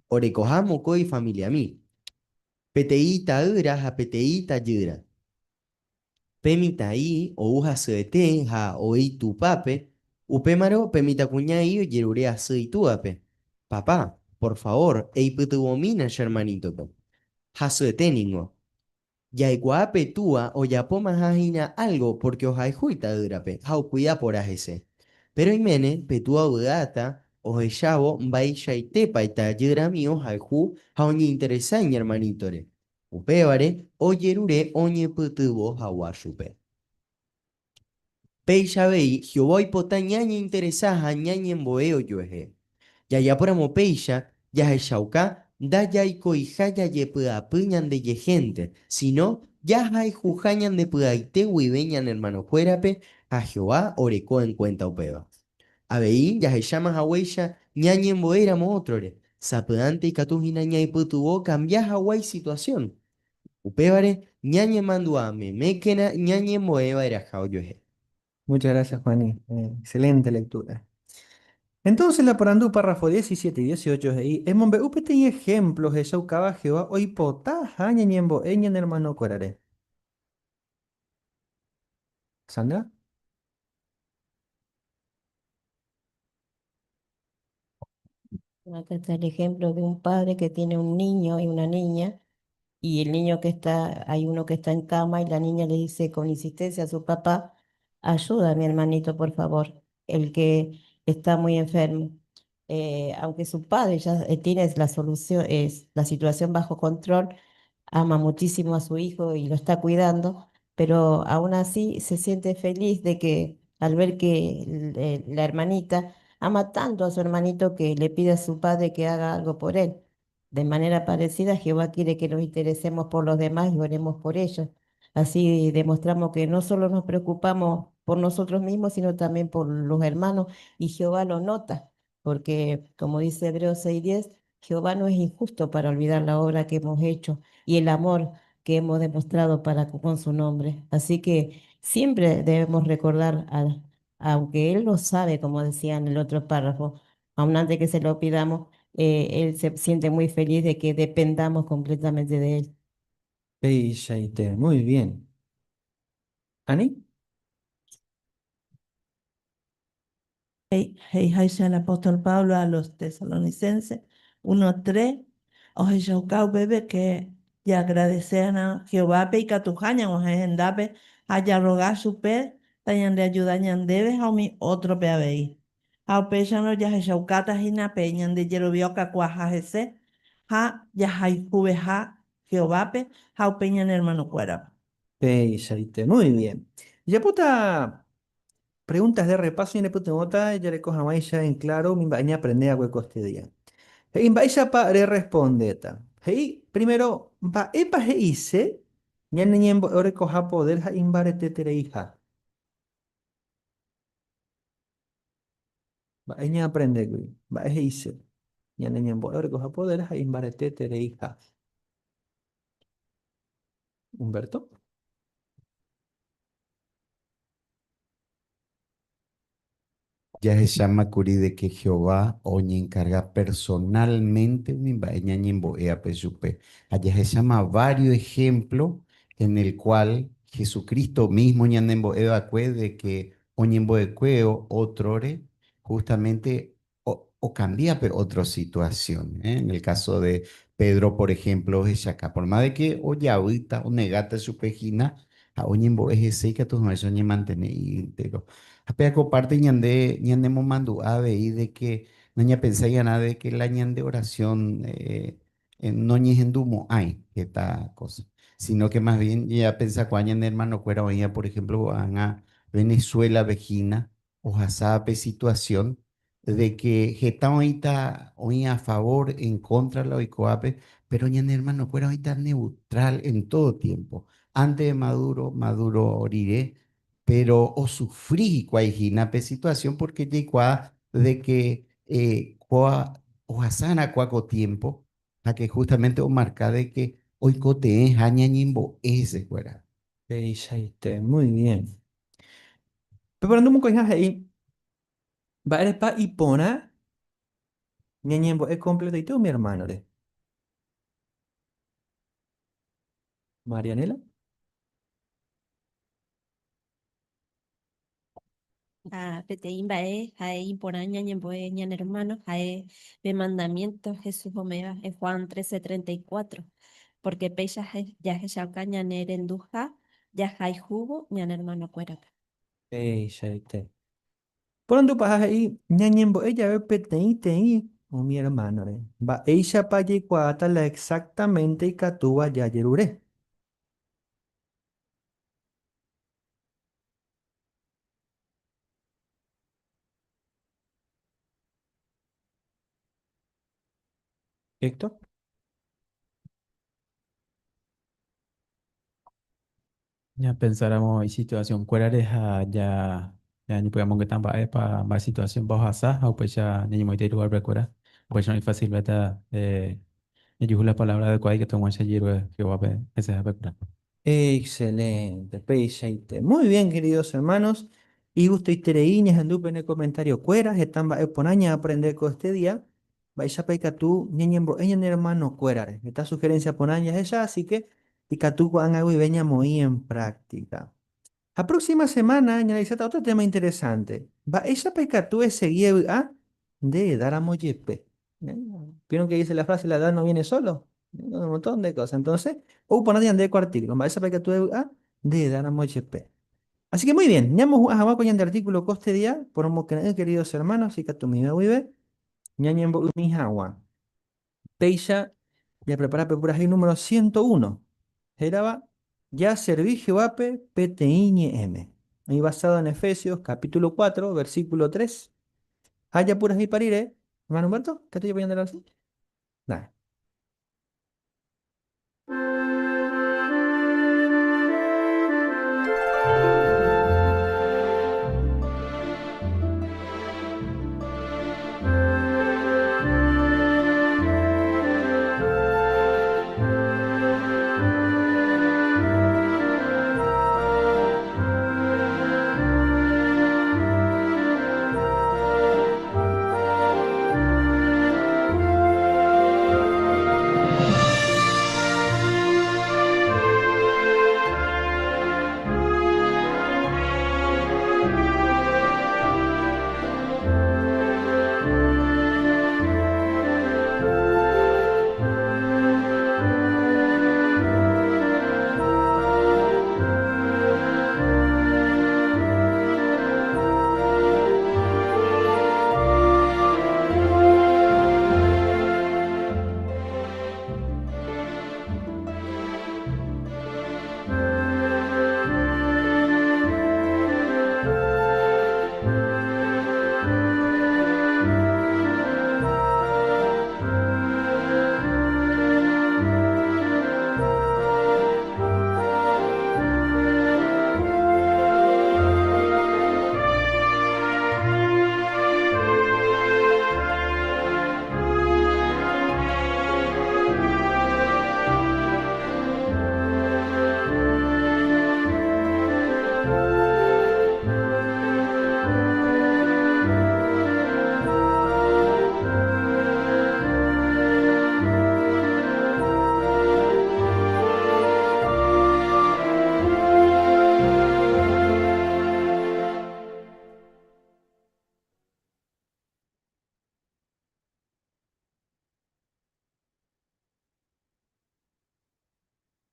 Orekoja mokoi familia mi. Peteita ura, ja peteita yura. Pemita ahí, o uja suete, ja oi tu pape, upemaro pemita cuñai o yerurea sui tuape. Papá, por favor, ei putuomina, hermanito pe. Ja suete ningo. Ya iguape tua o ya poma jajina algo porque os hay juita durape. Jau cuida por ese. Pero imene, petua udata, o ellavo, bailla y tepa y tallera mío, jalju, jaoñi interesaña, hermanitore. Upevare, oyerure, oñe putubo, hawashupe. Peilla vei, Jehová y pota ñaña interesaja, ñaña en boeo yoeje. Ya ya por peilla, ya es shauka, da ya y coijaya ye puda puñan de ye gente, sino ya hay jujañan de puda ite huiveñan hermano juerape, a Jehová orecó en cuenta upeva. Abeí, ya se llama Hawaii, ñañen boéramo otrore. Sapedante y catujina ña y putubo cambias Hawaii situación. Upébare, ñañe manduame, mequena, ñañe moeva era jaoyoje. Muchas gracias, Juaní. Excelente lectura. Entonces, la parandú, párrafo 17 y 18 de ahí. En Mombe, upete y ejemplos de Shaucaba Jehová, hoy potaja, ñañembo, eñen hermano cuerare. ¿Sandra? Acá está el ejemplo de un padre que tiene un niño y una niña, y el niño que está, hay uno que está en cama y la niña le dice con insistencia a su papá, ayuda a mi hermanito, por favor, el que está muy enfermo. Aunque su padre ya tiene la solución, es la situación bajo control, ama muchísimo a su hijo y lo está cuidando, pero aún así se siente feliz de que al ver que la hermanita ama tanto a su hermanito que le pide a su padre que haga algo por él. De manera parecida, Jehová quiere que nos interesemos por los demás y oremos por ellos. Así demostramos que no solo nos preocupamos por nosotros mismos, sino también por los hermanos, y Jehová lo nota, porque como dice Hebreos 6:10, Jehová no es injusto para olvidar la obra que hemos hecho y el amor que hemos demostrado para con su nombre. Así que siempre debemos recordar, aunque Él lo sabe, como decía en el otro párrafo, aun antes que se lo pidamos, Él se siente muy feliz de que dependamos completamente de Él. Peishaite, muy bien. ¿Ani? Dice el apóstol Pablo a los tesalonicenses 1:3, oje shokau bebe que y agradecer a Jehová pe y catujaña oje endape haya rogar su pe tañan de ayuda ñan debe a mi otro pe abei. A pe no ya shaukata hina pe ñan de yerobio kakuaja jese ha ya hay jube ha Jehová pe ha pe ñan hermano cuera. Peishaite, muy bien. Ya puta, preguntas de repaso y después nota, ya le coja maisha en claro, mi baña aprende a hueco este día. Hei, baisha pa re respondeta. Hei, primero, va epa he hice, ya niñembo ore coja poder ha imbarete tere hija. Va ella aprende, güey. Va he hice, ya niñembo ore coja poder ha imbarete tere hija. Humberto. Ya se llama curi de que Jehová oñe encarga personalmente un imbaeña ñemboea pesupe. Allá se llama varios ejemplos en el cual Jesucristo mismo ñanemboea cue de que oñemboe cueo otrore justamente o cambia pero otra situación. En el caso de Pedro, por ejemplo, es acá. Por más de que oye ahorita o negate su pejina, a oñemboe es ese que tus no eso ñe mantener íntegro. Apea parte ñande mo mandu ave y de que no ña pensaría nada de que la ñande oración no ñe hendumo hay esta cosa, sino que más bien ya pensa cuañan hermano cuera oía por ejemplo van a Venezuela vejina o jasape situación de que geta ahorita oía a favor en contra de la oicoape, pero ñan hermano cuera ahorita neutral en todo tiempo. Antes de Maduro, Maduro orire pero o sufrí cuaijinape situación porque llegó de que o asana cuaco tiempo a que justamente o marca de que hoy cote es añañimbo ese fuera. Peishaite, muy bien. Preparando un coñaje ahí. Va eres pa y pona, ñañembo es completo y tú, mi hermano, ¿le? Marianela. Peteín bae, jae por aña ñemboe ñan hermano, jae de mandamientos Jesús omega en Juan 13:34, porque pecha ya que caña nerenduja, ya jai jugo ñan hermano cuerata. Peishaite. Pronto pasaje ahí, ñañembo, ella ve peteí, o mi hermano, va, ella pa yecuata la exactamente y catúa ya yerure. Héctor. Ya pensáramos en situación cuerareja ya ni podemos que tampa para más situación bajo asa o pues ya ni muy lugar recuerda pues no es fácil beta ni yo la palabra de cual que tomo ese giro que va a ver ese es recuerda. Excelente, Peixeite. Muy bien, queridos hermanos. Y gusto y tereíñas en dupe en el comentario cueras, están va ponaña aprender con este día. Vais a pecar tú, ñeñembro, en hermano cuerare. Esta sugerencia ponaña es ella, así que y que tú van a veña muy en práctica. La próxima semana analizar otro tema interesante. Va ella pecar tú ese guía de dar a moyepe. ¿Vieron que dice la frase, la edad no viene solo? Un montón de cosas. Entonces, o poner de artículo, va esa pecar tú de dar a moyepe. Así que muy bien, ya hemos jugado con el artículo coste día, por un queridos hermanos, y que tu mi vive, ñañembo mi agua. Peisha, ya prepara por ahí número 101. Geraba, ya serví Jehoape PTIñe M. Ahí basado en Efesios capítulo 4, versículo 3. Haya puras y parire. Hermano Humberto, ¿qué estoy poniendo así? Nada.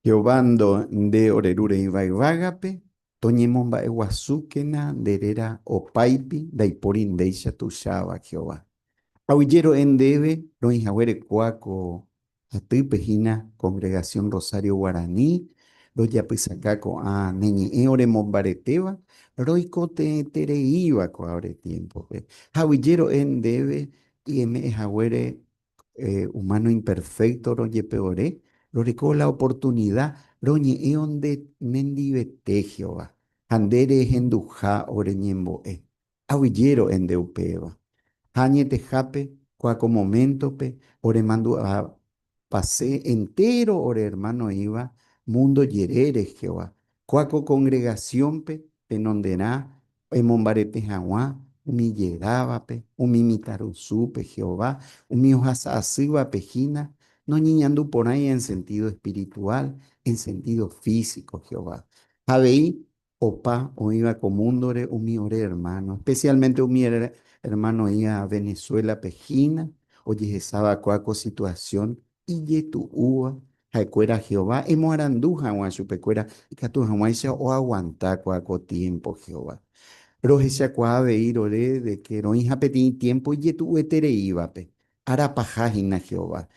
Jehovando de orerure ivaivagape, toñemomba eguazúquena derera opaipi, daiporin deisha tushaba Jehová. Aullero en debe, lo injahuere cuaco, atipejina, congregación Rosario Guaraní, lo yapisacaco a neñi eore mombareteba, roico te tereiva coabre tiempo. Aullero en debe, y me jahuere humano imperfecto, lo yepeore, lo recó la oportunidad, lo ñe de mendivete Jehová, andere genduja oreñembo Aullero en deupeba. Hañete jape, cuaco momento pe, ore mando a pasé entero, ore hermano iba, mundo yerere Jehová. Cuaco congregación pe, penonderá, emombarete jaguá, umi llegaba pe, umi mitarusu pe Jehová, umi hojasa asiva pejina, no niñando por ahí en sentido espiritual, en sentido físico Jehová. Javeí, opa, o iba comúndore, umi ore hermano, especialmente umi hermano iba a Venezuela pejina, oye esa cuaco situación, y ye tu ua, jaecuera Jehová, y moaranduja, guan chupecuera, y que tu jamás o aguanta cuaco tiempo Jehová. Rojecha kuave irore de que no hija peti tiempo y tu etere ibape. Arapaja hina Jehová.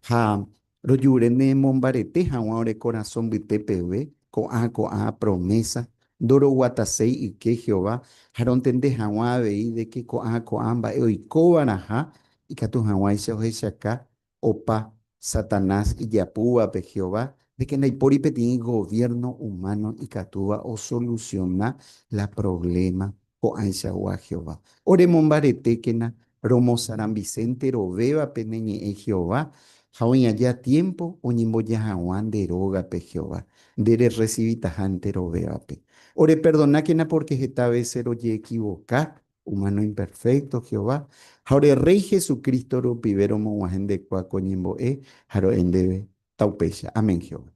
Ha royurene mombarete ha ore corazón bitepewe. Ko a promesa. Doro guatasei y que Jehová. Haron tende hawa vei de que ko a ba oikobaraja. Y katu hawa ise ojecha ka. Opa Satanás y Yapúa pe Jehová. De que naipori peti gobierno humano y catúa o soluciona la problema o Aishawa Jehová. Oremon baretekena, Romo Saran Vicente, Robeba peneñe e Jehová. Jaoña ya tiempo, oñimbo ya jawan de roga pe Jehová. Dere recibita jante robeba pe. Ore perdona que na porque esta vez se lo ye equivocar, humano imperfecto Jehová. Ahora Rey Jesucristo ro pibero mo de kwa coñimbo jaro endebe taupecha. Amén Jehová.